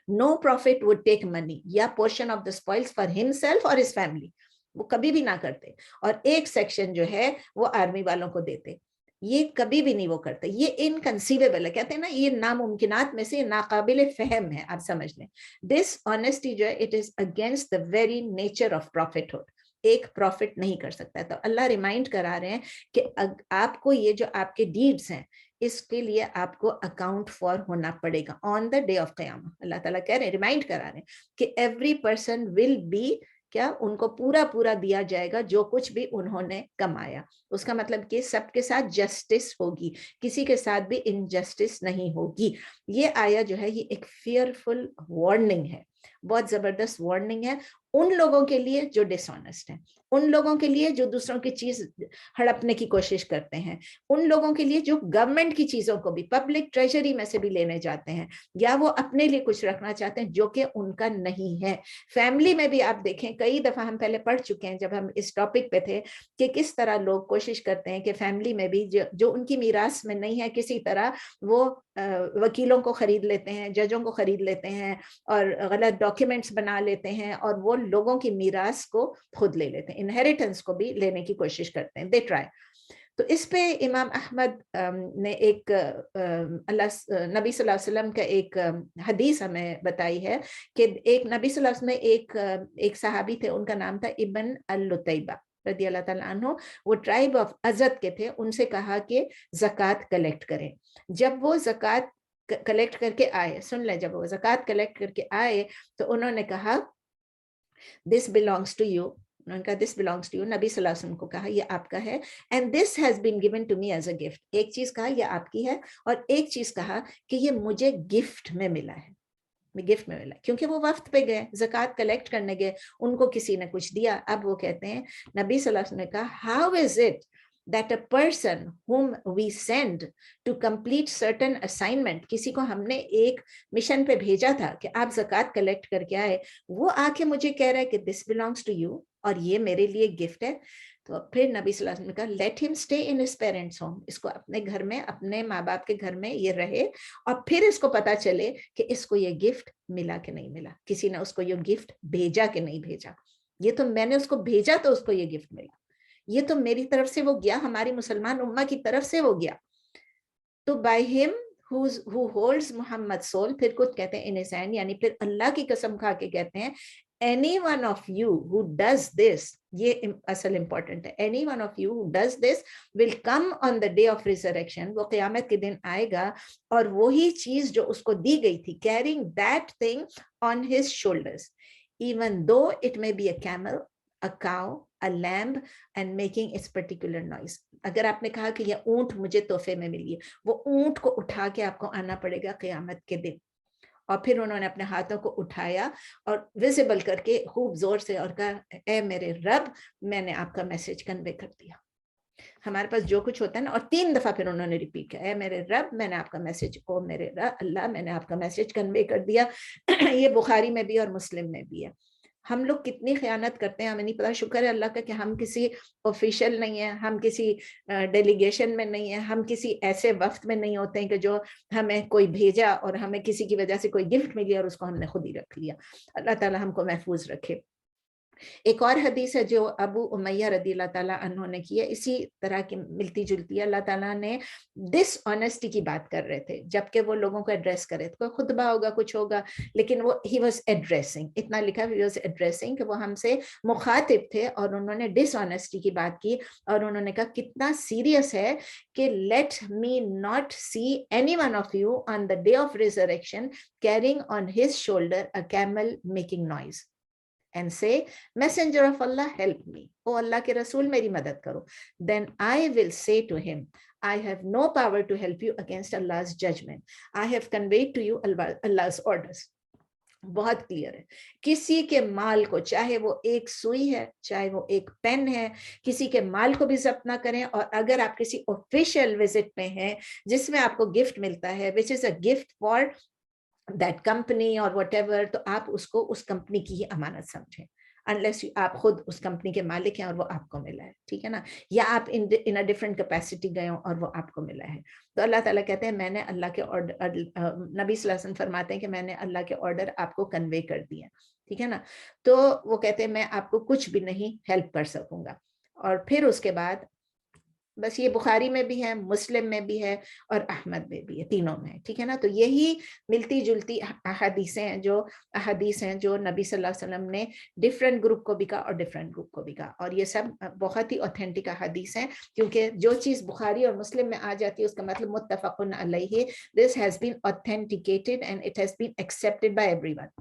No prophet would take money یا portion of the spoils for himself or his family. وہ کبھی بھی نہ کرتے, اور ایک سیکشن جو ہے وہ آرمی والوں کو دیتے. یہ کبھی بھی نہیں وہ کرتے. یہ انکنسیویبل ہے, کہتے ہیں نا یہ ناممکنات میں سے ناقابل فہم ہے. آپ سمجھ لیں ڈس آنیسٹی جو ہے it is against the very nature of prophethood. ایک پروفٹ نہیں کر سکتا. تو اللہ ریمائنڈ کرا رہے ہیں کہ آپ کو یہ جو آپ کے ڈیڈز ہیں اس کے لیے آپ کو اکاؤنٹ فار ہونا پڑے گا آن دا ڈے آف قیامہ. اللہ تعالیٰ کہہ رہے ہیں, ریمائنڈ کرا رہے ہیں کہ ایوری پرسن ول بی, کیا ان کو پورا دیا جائے گا جو کچھ بھی انہوں نے کمایا. اس کا مطلب کہ سب کے ساتھ جسٹس ہوگی, کسی کے ساتھ بھی انجسٹس نہیں ہوگی. یہ آیا جو ہے یہ ایک فیئرفل وارننگ ہے, بہت زبردست وارننگ ہے ان لوگوں کے لیے جو ڈس آنیسٹ ہیں, ان لوگوں کے لیے جو دوسروں کی چیز ہڑپنے کی کوشش کرتے ہیں, ان لوگوں کے لیے جو گورنمنٹ کی چیزوں کو بھی پبلک ٹریجری میں سے بھی لینے جاتے ہیں, یا وہ اپنے لیے کچھ رکھنا چاہتے ہیں جو کہ ان کا نہیں ہے. فیملی میں بھی آپ دیکھیں, کئی دفعہ ہم پہلے پڑھ چکے ہیں جب ہم اس ٹاپک پہ تھے کہ کس طرح لوگ کوشش کرتے ہیں کہ فیملی میں بھی جو ان کی میراث میں نہیں ہے کسی طرح وہ وکیلوں کو خرید لیتے ہیں, ججوں کو خرید لیتے ہیں اور غلط ڈاکیومنٹس بنا لیتے ہیں, اور وہ لوگوں کی میراث کو خود لے لیتے ہیں, انہیریٹنس کو بھی لینے کی کوشش کرتے ہیں. They try. تو اس پہ امام احمد نے ایک نبی صلی اللہ علیہ وسلم کا ایک حدیث ہمیں بتائی ہے کہ ایک نبی صلی اللہ علیہ وسلم میں ایک صحابی تھے, ان کا نام تھا ابن اللتیبہ رضی اللہ تعالیٰ عنہ. وہ ٹرائب آف ازد کے تھے. ان سے کہا کہ زکوٰۃ کلیکٹ کریں. جب وہ زکوٰۃ کلیکٹ کر کے آئے, سن لیں, جب وہ زکوٰۃ کلیکٹ کر کے آئے تو انہوں نے کہا دس بلانگس ٹو یو. انہوں نے کہا دس بلانگس ٹو یو. نبی صلی اللہ علیہ وسلم کو کہا یہ آپ کا ہے. And this has been given to me as a gift. ایک چیز کہا یہ آپ کی ہے, اور ایک چیز کہا کہ یہ مجھے گفٹ میں ملا ہے, گفٹ میں ملا, کیونکہ وہ وفد پہ گئے, زکوٰۃ کلیکٹ کرنے گئے, ان کو کسی نے کچھ دیا. اب وہ کہتے ہیں نبی صلی اللہ علیہ وسلم نے کہا how is it that a person whom we send to complete certain assignment, کسی کو ہم نے ایک مشن پہ بھیجا تھا کہ آپ زکوٰۃ کلیکٹ کر کے آئے, وہ آ کے مجھے کہہ رہا ہے کہ this belongs to you اور یہ میرے لیے گفٹ ہے. تو پھر نبی صلی اللہ علیہ وسلم نے کہا لیٹ ہم stay in his parents home, اس کو اپنے گھر میں, اپنے ماں باپ کے گھر میں یہ رہے, اور پھر اس کو پتا چلے کہ اس کو یہ گفٹ ملا کہ نہیں ملا, کسی نے اس کو یہ گفٹ بھیجا کہ نہیں بھیجا. یہ تو میں نے اس کو بھیجا تو اس کو یہ گفٹ ملا, یہ تو میری طرف سے وہ گیا, ہماری مسلمان امہ کی طرف سے وہ گیا. تو بائی ہم who holds محمد سول, پھر کچھ کہتے ہیں in his hand, یعنی پھر اللہ کی قسم کھا کے کہتے ہیں any one of you who does this, یہ اصل امپورٹنٹ ہے, any one of you who does this will come on the day of resurrection, وہ قیامت کے دن آئے گا اور وہی چیز جو اس کو دی گئی تھی, carrying that thing on his shoulders, even though it may be a camel, a cow, a lamb, and making its particular noise. اگر آپ نے کہا کہ یہ اونٹ مجھے تحفے میں ملی ہے, وہ اونٹ کو اٹھا کے آپ کو آنا پڑے گا قیامت کے دن. اور پھر انہوں نے اپنے ہاتھوں کو اٹھایا اور ویزیبل کر کے خوب زور سے اور کہا اے میرے رب, میں نے آپ کا میسج کنوے کر دیا. ہمارے پاس جو کچھ ہوتا ہے نا, اور 3 دفعہ پھر انہوں نے ریپیٹ کیا, اے میرے رب, میں نے آپ کا میسج, او میرے رب اللہ, میں نے آپ کا میسج کنوے کر دیا. یہ بخاری میں بھی اور مسلم میں بھی ہے. ہم لوگ کتنی خیانت کرتے ہیں ہمیں نہیں پتا. شکر ہے اللہ کا کہ ہم کسی آفیشیل نہیں ہیں, ہم کسی ڈیلیگیشن میں نہیں ہیں, ہم کسی ایسے وفد میں نہیں ہوتے ہیں کہ جو ہمیں کوئی بھیجا اور ہمیں کسی کی وجہ سے کوئی گفٹ ملی اور اس کو ہم نے خود ہی رکھ لیا. اللہ تعالیٰ ہم کو محفوظ رکھے. ایک اور حدیث ہے جو ابو امیہ رضی اللہ تعالیٰ عنہ نے کی ہے, اسی طرح کی ملتی جلتی ہے. اللہ تعالیٰ نے ڈس آنیسٹی کی بات کر رہے تھے جبکہ وہ لوگوں کو ایڈریس کرے, کوئی خطبہ ہوگا کچھ ہوگا, لیکن وہ ہی واز ایڈریسنگ, اتنا لکھا ہی واز ایڈریسنگ کہ وہ ہم سے مخاطب تھے, اور انہوں نے ڈس آنیسٹی کی بات کی, اور انہوں نے کہا کتنا سیریس ہے کہ let me not see any one of you on the day of resurrection carrying on his shoulder a camel making noise and say, Messenger of Allah, help me. Oh Allah ke Rasool, meri madad karo. Then I will say to him, I have no power to help you against Allah's judgment. I have conveyed to you Allah's orders. بہت clear ہے. کسی کے مال کو, چاہے وہ ایک سوئی ہے, چاہے وہ ایک پین ہے, کسی کے مال کو بھی ضبط نہ کریں. اور اگر آپ کسی آفیشیل وزٹ میں ہیں جس میں آپ کو گفٹ ملتا ہے, which is a gift for that company or whatever, تو آپ اس کو اس کمپنی کی ہی امانت سمجھیں, unless آپ خود اس کمپنی کے مالک ہیں اور وہ آپ کو ملا ہے, ٹھیک ہے نا, یا آپ in a different capacity گئے ہوں اور وہ آپ کو ملا ہے. تو اللہ تعالیٰ کہتے ہیں میں نے اللہ کے آرڈر, نبی صلی اللہ علیہ وسلم فرماتے ہیں کہ میں نے اللہ کے آرڈر آپ کو کنوے کر دیے, ٹھیک ہے نا. تو وہ کہتے ہیں میں آپ کو کچھ بھی نہیں ہیلپ کر سکوں گا. اور پھر اس کے بعد بس یہ بخاری میں بھی ہے, مسلم میں بھی ہے اور احمد میں بھی ہے, تینوں میں, ٹھیک ہے نا. تو یہی ملتی جلتی احادیث ہیں جو نبی صلی اللہ علیہ وسلم نے ڈفرینٹ گروپ کو بھی کہا اور ڈفرینٹ گروپ کو بھی کہا. اور یہ سب بہت ہی اوتھینٹک احادیث ہیں, کیونکہ جو چیز بخاری اور مسلم میں آ جاتی ہے اس کا مطلب متفق علیہ, this has been authenticated and it has been accepted by everyone,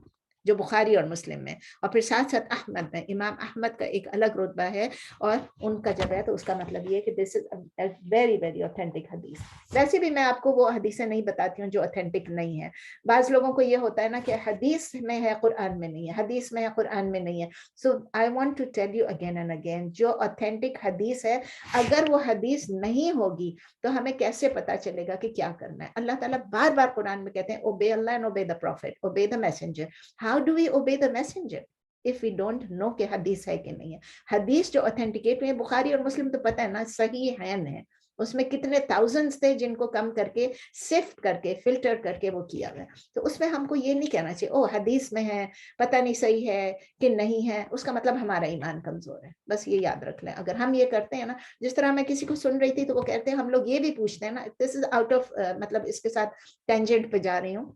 جو بخاری اور مسلم میں. اور پھر ساتھ ساتھ احمد میں, امام احمد کا ایک الگ رتبہ ہے اور ان کا جب ہے تو اس کا مطلب یہ کہ دس از ویری ویری اوتھینٹک حدیث. ویسے بھی میں آپ کو وہ حدیثیں نہیں بتاتی ہوں جو اوتھینٹک نہیں ہے. بعض لوگوں کو یہ ہوتا ہے نا کہ حدیث میں ہے قرآن میں نہیں ہے, حدیث میں ہے قرآن میں نہیں ہے. So I want to tell you again and again, جو اوتھینٹک حدیث ہے اگر وہ حدیث نہیں ہوگی تو ہمیں کیسے پتا چلے گا کہ کیا کرنا ہے. اللہ تعالیٰ بار بار قرآن میں کہتے ہیں obey Allah and obey the prophet, obey the messenger. How do we obey the messenger if we don't know کہ حدیث ہے کہ نہیں ہے. حدیث جو authenticated ہے, بخاری اور مسلم تو پتہ ہے نا صحیح ہے, اس میں کتنے thousands تھے جن کو کم کر کے سفٹ کر کے فلٹر کر کے وہ کیا گیا. تو اس میں ہم کو یہ نہیں کہنا چاہیے او حدیث میں ہے پتہ نہیں صحیح ہے کہ نہیں ہے, اس کا مطلب ہمارا ایمان کمزور ہے. بس یہ یاد رکھ لیں. اگر ہم یہ کرتے ہیں نا, جس طرح میں کسی کو سن رہی تھی تو وہ کہتے ہیں, ہم لوگ یہ بھی پوچھتے ہیں نا, this is out of مطلب اس کے ساتھ ٹینجنٹ پہ جا رہی ہوں,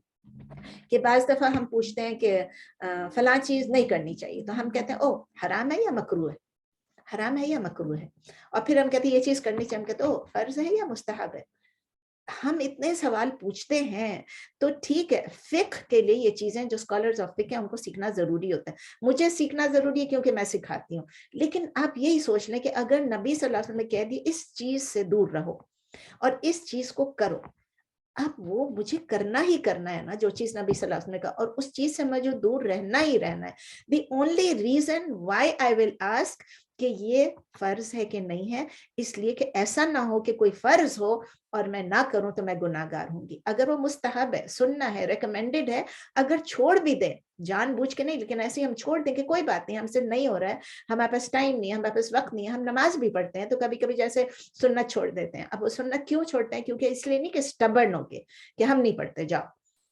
کہ بعض دفعہ ہم پوچھتے ہیں کہ فلاں چیز نہیں کرنی چاہیے, تو ہم کہتے ہیں او حرام ہے یا مکروہ ہے, حرام ہے یا مکروہ ہے. اور پھر ہم کہتے ہیں یہ چیز کرنی چاہیے, ہم کہتے ہیں او فرض ہے یا مستحب ہے. ہم اتنے سوال پوچھتے ہیں. تو ٹھیک ہے, فقہ کے لیے یہ چیزیں جو اسکالرز آف فقہ ہیں ان کو سیکھنا ضروری ہوتا ہے. مجھے سیکھنا ضروری ہے کیونکہ میں سکھاتی ہوں. لیکن آپ یہی سوچ لیں کہ اگر نبی صلی اللہ علیہ وسلم نے کہہ دی اس چیز سے دور رہو اور اس چیز کو کرو, اب وہ مجھے کرنا ہی کرنا ہے نا جو چیز نبی صلی اللہ علیہ وسلم نے کہا, اور اس چیز سے مجھے دور رہنا ہی رہنا ہے. The only reason why I will ask کہ یہ فرض ہے کہ نہیں ہے, اس لیے کہ ایسا نہ ہو کہ کوئی فرض ہو اور میں نہ کروں تو میں گناہگار ہوں گی. اگر وہ مستحب ہے, سننا ہے, ریکمینڈڈ ہے, اگر چھوڑ بھی دیں جان بوجھ کے نہیں, لیکن ایسے ہم چھوڑ دیں کہ کوئی بات نہیں, ہم سے نہیں ہو رہا ہے, ہمارے پاس ٹائم نہیں ہے, ہمارے پاس وقت نہیں ہے, ہم نماز بھی پڑھتے ہیں تو کبھی کبھی جیسے سنت چھوڑ دیتے ہیں. اب وہ سنت کیوں چھوڑتے ہیں؟ کیونکہ اس لیے نہیں کہ اسٹبرن ہو کے کہ ہم نہیں پڑھتے جاؤ,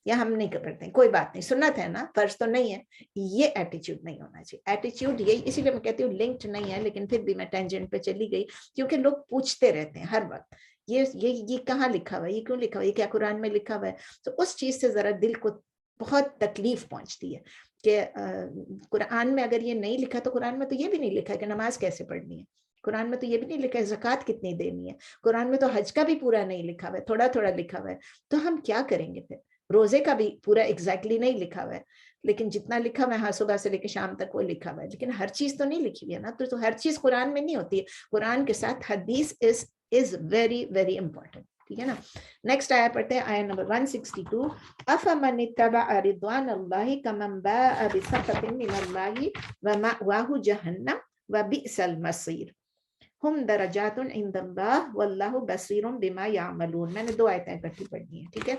یا ہم نہیں کرتے, کوئی بات نہیں, سنت ہے نا, فرض تو نہیں ہے. یہ ایٹیچیوڈ نہیں ہونا چاہیے. ایٹیچیوڈ یہی, اسی لیے میں کہتی ہوں لنکڈ نہیں ہے, لیکن پھر بھی میں ٹینجنٹ پہ چلی گئی کیونکہ لوگ پوچھتے رہتے ہیں ہر وقت, یہ کہاں لکھا ہوا ہے, یہ کیوں لکھا ہوا ہے, یہ کیا قرآن میں لکھا ہوا ہے. تو اس چیز سے ذرا دل کو بہت تکلیف پہنچتی ہے کہ قرآن میں اگر یہ نہیں لکھا تو قرآن میں تو یہ بھی نہیں لکھا ہے کہ نماز کیسے پڑھنی ہے, قرآن میں تو یہ بھی نہیں لکھا ہے زکوٰۃ کتنی دینی ہے, قرآن میں تو حج کا بھی پورا نہیں لکھا ہوا ہے, تھوڑا تھوڑا لکھا ہوا ہے. تو ہم کیا کریں گے پھر؟ روزے کا بھی پورا ایگزیکٹلی نہیں لکھا ہوا ہے, لیکن جتنا لکھا ہوا ہے ہاں صبح سے لے کے شام تک وہ لکھا ہوا ہے, لیکن ہر چیز تو نہیں لکھی ہوئی ہے نا. تو ہر چیز قرآن میں نہیں ہوتی ہے. قرآن کے ساتھ حدیث is very very important. ٹھیک ہے نا. نیکسٹ آیا پڑھتے ہیں, آیا نمبر 162. افمن اتبع رضوان اللہ کمن باء بسخط من اللہ ومأواہ جہنم وبئس المصیر ہم درجات عند اللہ واللہ بصیر بما یعملون. میں نے 2 آیتیں اکٹھی پڑھنی ہیں, ٹھیک ہے,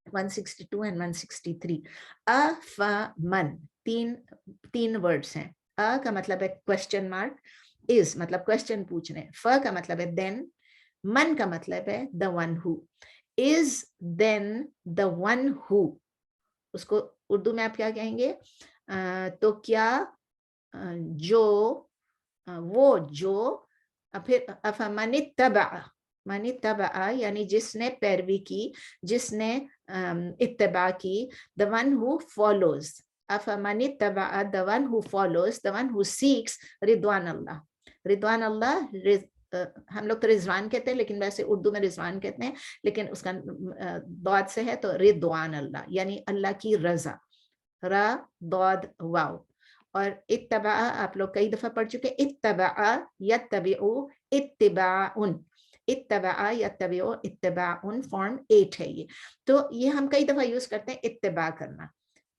162 and 163. افمن, تین ورڈز ہیں. ا کا مطلب ہے کوشچن مارک, از مطلب کوشچن پوچھنے, ف کا مطلب ہے دین, من کا مطلب ہے the one who, is then the one who, اس کو اردو میں آپ کیا کہیں گے؟ تو کیا جو, وہ جو, پھر افمن اتبع, من اتبع یعنی جس نے پیروی کی, جس نے اتباع کی, the one who follows. افمن اتبع, the one who follows, the one who seeks رضوان اللہ. رضوان اللہ, ہم لوگ تو رضوان کہتے ہیں لیکن ویسے اردو میں رضوان کہتے ہیں, لیکن اس کا ضاد سے ہے تو رضوان اللہ یعنی اللہ کی رضا, را ضاد واو. اور اتباع آپ لوگ کئی دفعہ پڑھ چکے, اتباع یتبعو اتباعن, اتباع یتبعو اتباعن, فارم 8 ہے یہ. تو یہ ہم کئی دفعہ یوز کرتے ہیں اتباع کرنا,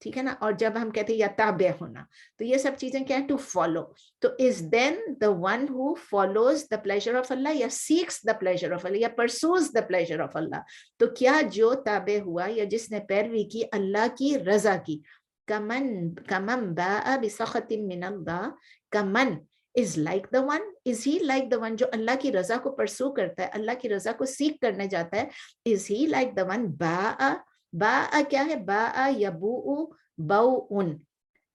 ٹھیک ہے نا. اور جب ہم کہتے ہیں یا تابع ہونا, تو یہ سب چیزیں کیا ہے؟ To follow. تو is then the one who follows the pleasure of Allah یا seeks the pleasure of Allah یا pursues the pleasure of Allah. تو کیا جو تابع ہوا یا جس نے پیروی کی اللہ کی رضا کی, کمن باء بسخط من اللہ, کمن is like the one, is he like the one جو اللہ کی رضا کو پرسو کرتا ہے, اللہ کی رضا کو سیکھ کرنے جاتا ہے, is he like the one باء, باء کیا ہے؟ باء یبوء بوءن,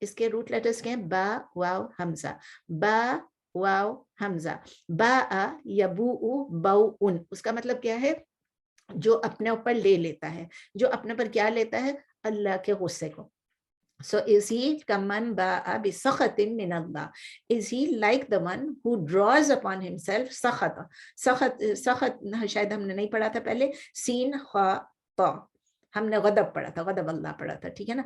اس کے روٹ لیٹرز کیا ہیں؟ با واو حمزہ, با واو حمزہ, باء یبوء بوءن. اس کا مطلب کیا ہے؟ جو اپنے اوپر لے لیتا ہے, جو اپنے پر کیا لیتا ہے؟ اللہ کے غصے کو. So is he kaman ba'a bi sakhatin min Allah? Is he like the one who draws upon himself sakhat? Sakhat شاید ہم نے نہیں پڑھا تھا پہلے, سین خا تا, ہم نے غضب پڑھا تھا, غضب اللہ پڑھا تھا, ٹھیک ہے نا.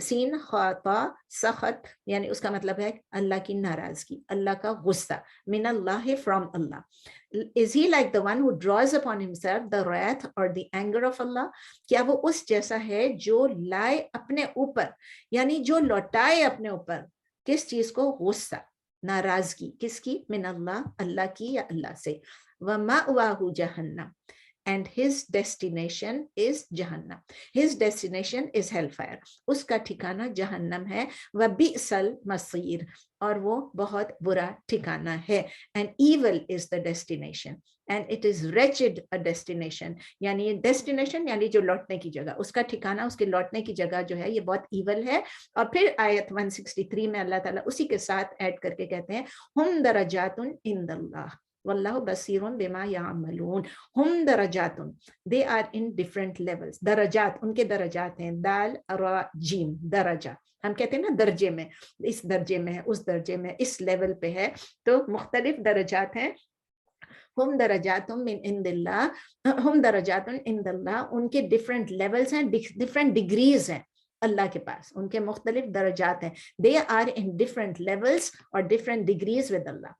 سین خا تا سخط یعنی اس کا مطلب ہے اللہ کی ناراضگی, اللہ کا غصہ, من اللہ from Allah. Is he like the one who draws upon himself the wrath or the anger of Allah? کیا وہ اس جیسا ہے جو لائے اپنے اوپر, یعنی جو لوٹائے اپنے اوپر کس چیز کو؟ غصہ, ناراضگی, کس کی؟ من اللہ, اللہ کی یا اللہ سے. وَمَأْوَاهُ جَهَنَّمْ, and his destination is جہنم. His destination is hellfire. اس کا ٹھکانہ جہنم ہے. وَبِئْسَ الْمَصِيرُ, اور وہ بہت برا ٹھکانہ ہے. And evil is the destination. And it is wretched a destination. یعنی destination یعنی جو لوٹنے کی جگہ, اس کا ٹھکانہ, اس کے لوٹنے کی جگہ جو ہے یہ بہت ایول ہے. اور پھر آیت 163 میں اللہ تعالیٰ اسی کے ساتھ ایڈ کر کے کہتے ہیں, ہم درجات عند اللہ واللہ بصیر بما یعملون. ہم درجات, they are in different levels. درجات, ان کے درجات ہیں, دال را جیم, درجہ. ہم کہتے ہیں نا درجے میں, اس درجے میں ہے, اس درجے میں, اس لیول پہ ہے, تو مختلف درجات ہیں. ہم درجات من عند اللہ, ہم درجات عند اللہ, ان کے ڈفرینٹ لیولز ہیں, ڈفرینٹ ڈگریز ہیں اللہ کے پاس, ان کے مختلف درجات ہیں. they are in different levels اور different degrees with اللہ.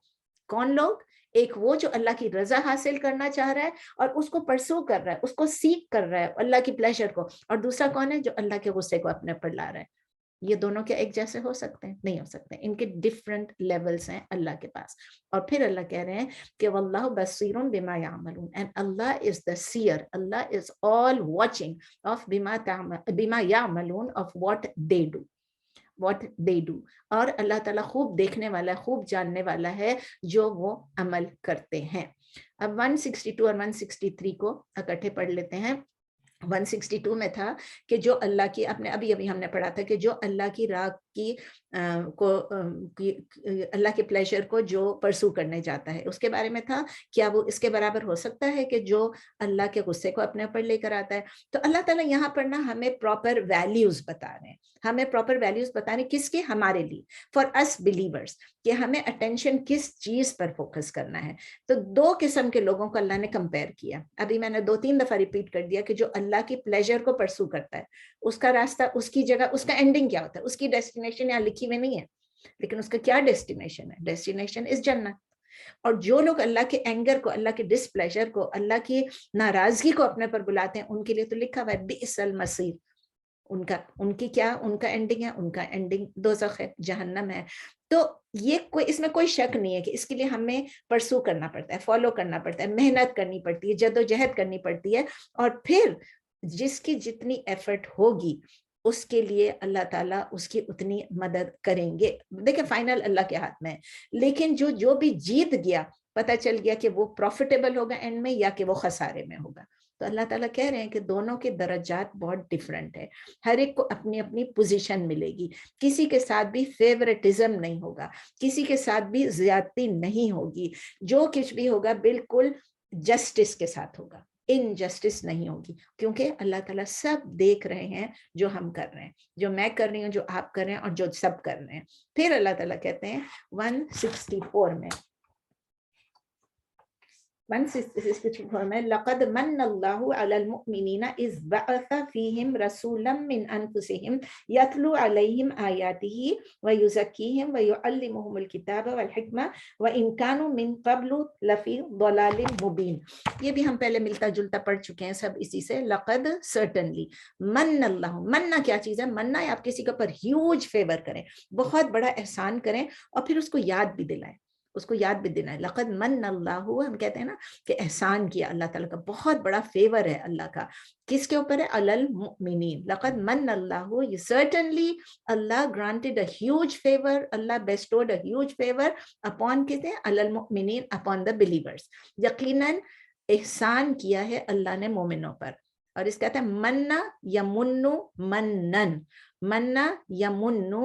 کون لوگ؟ ایک وہ جو اللہ کی رضا حاصل کرنا چاہ رہا ہے اور اس کو پرسو کر رہا ہے, اس کو سیکھ کر رہا ہے اللہ کی پلیجر کو, اور دوسرا کون ہے؟ جو اللہ کے غصے کو اپنے پر لا رہا ہے. یہ دونوں کیا ایک جیسے ہو سکتے ہیں؟ نہیں ہو سکتے، ان کے ڈفرنٹ لیولز ہیں اللہ کے پاس. اور پھر اللہ کہہ رہے ہیں کہ واللہ بصیر بما یعملون، and Allah is the seer, Allah is all watching of بما یعملون of what they do. اور اللہ تعالیٰ خوب دیکھنے والا ہے، خوب جاننے والا ہے جو وہ عمل کرتے ہیں. اب 162 اور 163 کو اکٹھے پڑھ لیتے ہیں. 162 میں تھا کہ جو اللہ کی ابھی ہم نے پڑھا تھا کہ جو اللہ کی راہ کی اللہ کے پلیجر کو جو پرسو کرنے جاتا ہے، اس کے بارے میں تھا کیا وہ اس کے برابر ہو سکتا ہے کہ جو اللہ کے غصے کو اپنے اوپر لے کر آتا ہے. تو اللہ تعالیٰ یہاں پر نا ہمیں پراپر ویلیوز بتا رہے ہیں، کس کے؟ ہمارے لیے، فار اس بلیورز، کہ ہمیں اٹینشن کس چیز پر فوکس کرنا ہے. تو دو قسم کے لوگوں کو اللہ نے کمپیئر کیا. ابھی میں نے 2-3 دفعہ ریپیٹ کر دیا کہ جو اللہ کی پلیجر کو پرسو کرتا ہے، اس کا راستہ، اس کی جگہ، اس کا اینڈنگ کیا ہوتا ہے، اس کی ڈیسٹینیشن یہاں لکھی ہوئی نہیں ہے، لیکن اس کا کیا ڈیسٹینیشن ہے؟ ڈیسٹینیشن اس جنت. اور جو لوگ اللہ کے اینگر کو، اللہ کے ڈس پلیجر کو، اللہ کی ناراضگی کو اپنے پر بلاتے ہیں، ان کے لیے تو لکھا ہوا ہے بئس المصیر. ان کا اینڈنگ ہے، ان کا اینڈنگ دوزخ ہے، جہنم ہے. تو یہ اس میں کوئی شک نہیں ہے کہ اس کے لیے ہمیں پرسو کرنا پڑتا ہے، فالو کرنا پڑتا ہے، محنت کرنی پڑتی ہے، جدوجہد کرنی پڑتی ہے. اور پھر جس کی جتنی ایفرٹ ہوگی اس کے لیے اللہ تعالیٰ اس کی اتنی مدد کریں گے. دیکھیں فائنل اللہ کے ہاتھ میں ہے، لیکن جو بھی جیت گیا، پتہ چل گیا کہ وہ پروفیٹیبل ہوگا اینڈ میں یا کہ وہ خسارے میں ہوگا. تو اللہ تعالیٰ کہہ رہے ہیں کہ دونوں کے درجات بہت ڈیفرنٹ ہے، ہر ایک کو اپنی اپنی پوزیشن ملے گی. کسی کے ساتھ بھی فیورٹزم نہیں ہوگا، کسی کے ساتھ بھی زیادتی نہیں ہوگی. جو کچھ بھی ہوگا بالکل جسٹس کے ساتھ ہوگا، انجسٹس نہیں ہوگی، کیونکہ اللہ تعالیٰ سب دیکھ رہے ہیں جو ہم کر رہے ہیں، جو میں کر رہی ہوں، جو آپ کر رہے ہیں، اور جو سب کر رہے ہیں. پھر اللہ تعالیٰ کہتے ہیں 164 میں، 164 میں لقد من اللہ علی المؤمنین اذ بعث فیہم رسولا من انفسہم یتلو علیہم آیاتہ ویزکیہم ویعلمہم الکتاب والحکمہ وان کانوا من قبل لفی ضلال مبین. یہ بھی ہم پہلے ملتا جلتا پڑھ چکے ہیں سب اسی سے. لقد سرٹنلی من اللہ، مننا کیا چیز ہے؟ مننا ہے آپ کسی کے اوپر ہیوج فیور کریں، بہت بڑا احسان کریں اور پھر اس کو یاد بھی دلائیں، اس کو یاد بھی دینا ہے. لقد من اللہ، ہم کہتے ہیں نا کہ احسان کیا اللہ تعالیٰ کا، بہت بڑا فیور ہے اللہ کا. کس کے اوپر ہے؟ علی المؤمنین. لقد من اللہ، certainly Allah granted a huge favor, Allah bestowed a huge favor upon کہتے ہیں علی المؤمنین، upon the believers. یقیناً احسان کیا ہے اللہ نے مومنوں پر. اور اس کہتے ہیں مننا یمنو منن، مننا یمنو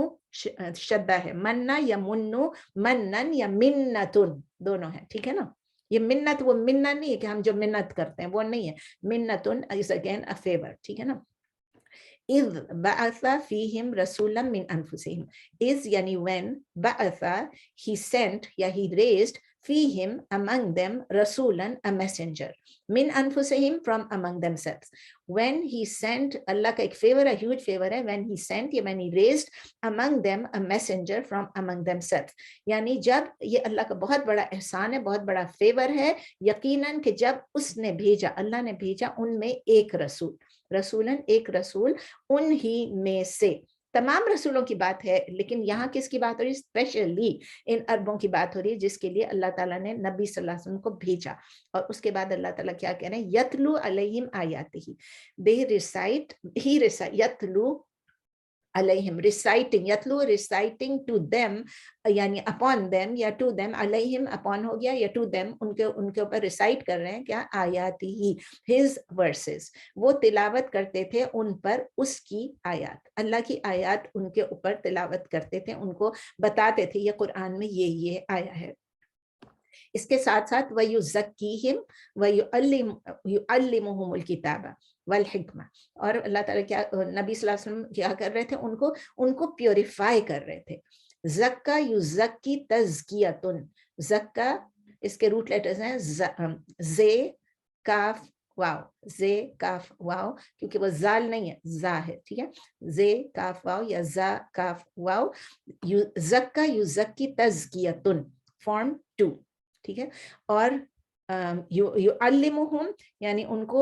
شدہ ہے، مننا یمنو منن یا منتن، دونوں ہیں، ٹھیک ہے نا. یہ منت وہ مننا نہیں ہے کہ ہم جو منت کرتے ہیں وہ نہیں ہے، منتن is again a favor، ٹھیک ہے نا. اذ بعث فیہم رسولا من انفسہم، از یعنی when، بعث he sent یا he raised، فیہم among them رسولا a messenger، من انفسہم from among themselves. when he sent، اللہ کا ایک فیور ہے، huge favor ہے، when he sent یا when he raised among them a messenger from among themselves. یعنی جب یہ اللہ کا بہت بڑا احسان ہے، بہت بڑا فیور ہے یقیناً کہ جب اس نے بھیجا، اللہ نے بھیجا ان میں ایک رسول، رسولن ایک رسول ان ہی میں سے. تمام رسولوں کی بات ہے لیکن یہاں کس کی بات ہو رہی ہے؟ اسپیشلی ان عربوں کی بات ہو رہی ہے جس کے لیے اللہ تعالیٰ نے نبی صلی اللہ علیہ وسلم کو بھیجا. اور اس کے بعد اللہ تعالیٰ کیا کہہ رہے ہیں؟ یتلو علیہم آیاتہ، they recite، he recite، یتلو علیہم reciting، یتلو reciting to them یعنی upon them یا to them، علیہم upon ہو گیا یا to them، ان کے اوپر recite کر رہے ہیں کیا؟ آیات ہی، his verses، وہ تلاوت کرتے تھے ان پر اس کی آیات، اللہ کی آیات ان کے اوپر تلاوت کرتے تھے، ان کو بتاتے تھے یہ قرآن میں یہ آیا ہے. اس کے ساتھ ساتھ وَيُزَكِّيهِمْ وَيُعَلِّمُهُمُ الْكِتَابَ والحکمہ. اور اللہ تعالیٰ کیا نبی صلی اللہ علیہ وسلم کیا کر رہے تھے؟ ان کو پیوریفائی کر رہے تھے. زکا یزکی تزکیتن، زکا اس کے روٹ لیٹرز ہیں زے کاف واو، زے کاف واو، کیونکہ وہ زال نہیں ہے زا ہے، ٹھیک ہے، زے کاف واو یا زا کاف واو. زکا یزکی تزکیتن، فارم 2، ٹھیک ہے. اور یعلمہم یعنی ان کو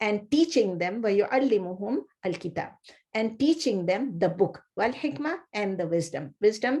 and teaching them وَيُعَلِّمُهُمْ الْكِتَابِ and teaching them the book وَالْحِكْمَةِ and the wisdom. wisdom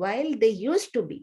while they used to be,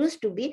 used to be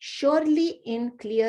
surely in clear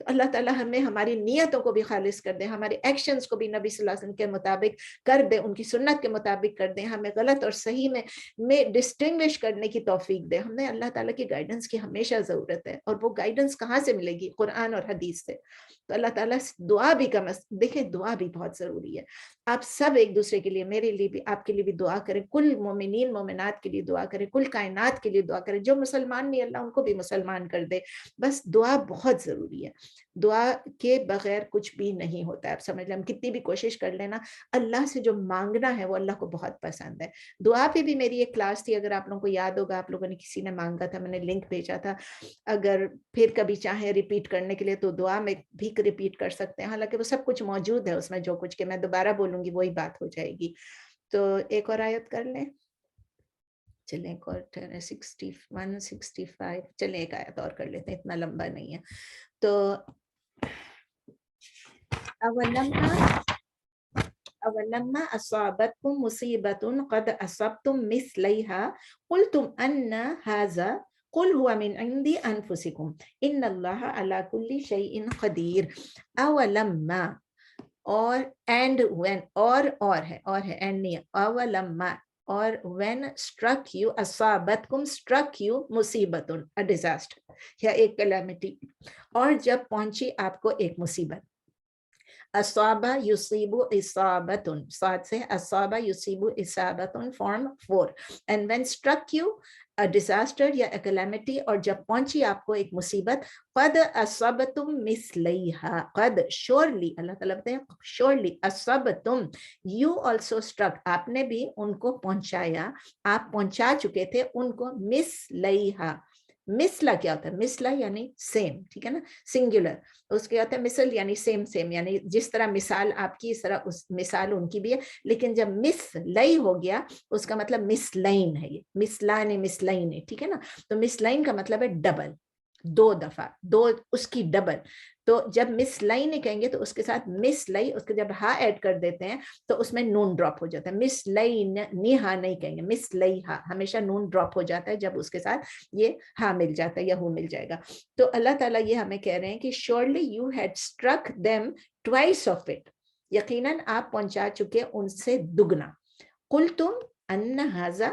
تو اللہ تعالیٰ ہمیں ہماری نیتوں کو بھی خالص کر دیں, ہمارے ایکشنز کو بھی نبی صلی اللہ علیہ وسلم کے مطابق کر دیں, ان کی سنت کے مطابق کر دیں, ہمیں غلط اور صحیح میں ڈسٹنگوش کرنے کی توفیق دیں. ہمیں اللہ تعالیٰ کی گائیڈنس کی ہمیشہ ضرورت ہے, اور وہ گائیڈنس کہاں سے ملے گی؟ قرآن اور حدیث سے. تو اللہ تعالیٰ دعا بھی دیکھیں دعا بھی بہت ضروری ہے. آپ سب ایک دوسرے کے لیے, میرے لیے بھی, آپ کے لیے بھی دعا کریں, کل مومنین مومنات کے لیے دعا کریں, کل کائنات کے لیے دعا کریں. جو مسلمان نہیں اللہ ان کو بھی مسلمان کر دے. بس دعا بہت ضروری ہے, دعا کے بغیر کچھ بھی نہیں ہوتا ہے. آپ سمجھ لیں, ہم کتنی بھی کوشش کر لینا, اللہ سے جو مانگنا ہے وہ اللہ کو بہت پسند ہے. دعا پہ بھی میری ایک کلاس تھی, اگر آپ لوگوں کو یاد ہوگا, آپ لوگوں نے کسی نے مانگا تھا, میں نے لنک بھیجا تھا, اگر پھر کبھی چاہیں ریپیٹ کرنے کے لیے تو دعا میں بھی ریپیٹ کر سکتے ہیں, حالانکہ وہ سب کچھ موجود ہے اس میں, جو کچھ کہ میں دوبارہ بولوں گی وہی بات ہو جائے گی. تو ایک اور آیت کر لیں, چلیں ایک اور 61 65, چلیں ایک آیت اور کر لیتے ہیں, اتنا لمبا نہیں ہے. تو اولما اصابتکم مصیبۃ قد اصبتم مثلیہا قلتم ان ھذا قل هو من عند انفسکم ان اللہ علی کل شیء قدیر. اولما, اور اینڈ وین, اور ہے اینڈ نہیں, اولما اور when struck you, اصابتکم struck you مصیبتن, a disaster یا ایک calamity, اور جب پہنچی آپ کو ایک مصیبت. اصابہ یصیبو اصابتن, صاد سے اصابہ یصیبو اصابتن, form 4. and when struck you a disaster یا a calamity, اور جب پہنچی آپ کو ایک مصیبت, قد اصبتم مثلیہا, قد surely, اللہ تعالیٰ بتائیں surely, اصبتم you also struck, آپ نے بھی ان کو پہنچایا, آپ پہنچا چکے تھے ان کو, مثلیہا. مثلا کیا ہوتا ہے؟ مثلا یعنی سیم, ٹھیک ہے نا, سنگولر. اس کے ہوتا ہے مثل یعنی سیم سیم, یعنی جس طرح مثال آپ کی اس طرح اس مثال ان کی بھی ہے. لیکن جب مثلئی ہو گیا اس کا مطلب مثلین ہے, یہ مثلان مثلین ہے, ٹھیک ہے نا. تو مثلین کا مطلب ہے ڈبل, دو دفعہ, دو اس کی ڈبل. تو جب مثلین کہیں گے تو اس کے ساتھ مثلئی, اس کے جب ہا ایڈ کر دیتے ہیں تو اس میں نون ڈراپ ہو جاتا ہے. مثلین نیہا نہیں کہیں گے, مثلیہا, ہمیشہ نون ڈراپ ہو جاتا ہے جب اس کے ساتھ یہ ہا مل جاتا ہے یا ہو مل جائے گا. تو اللہ تعالیٰ یہ ہمیں کہہ رہے ہیں کہ surely you had struck them twice of it, یقیناً آپ پہنچا چکے ان سے دگنا. قلتم ان ھذا,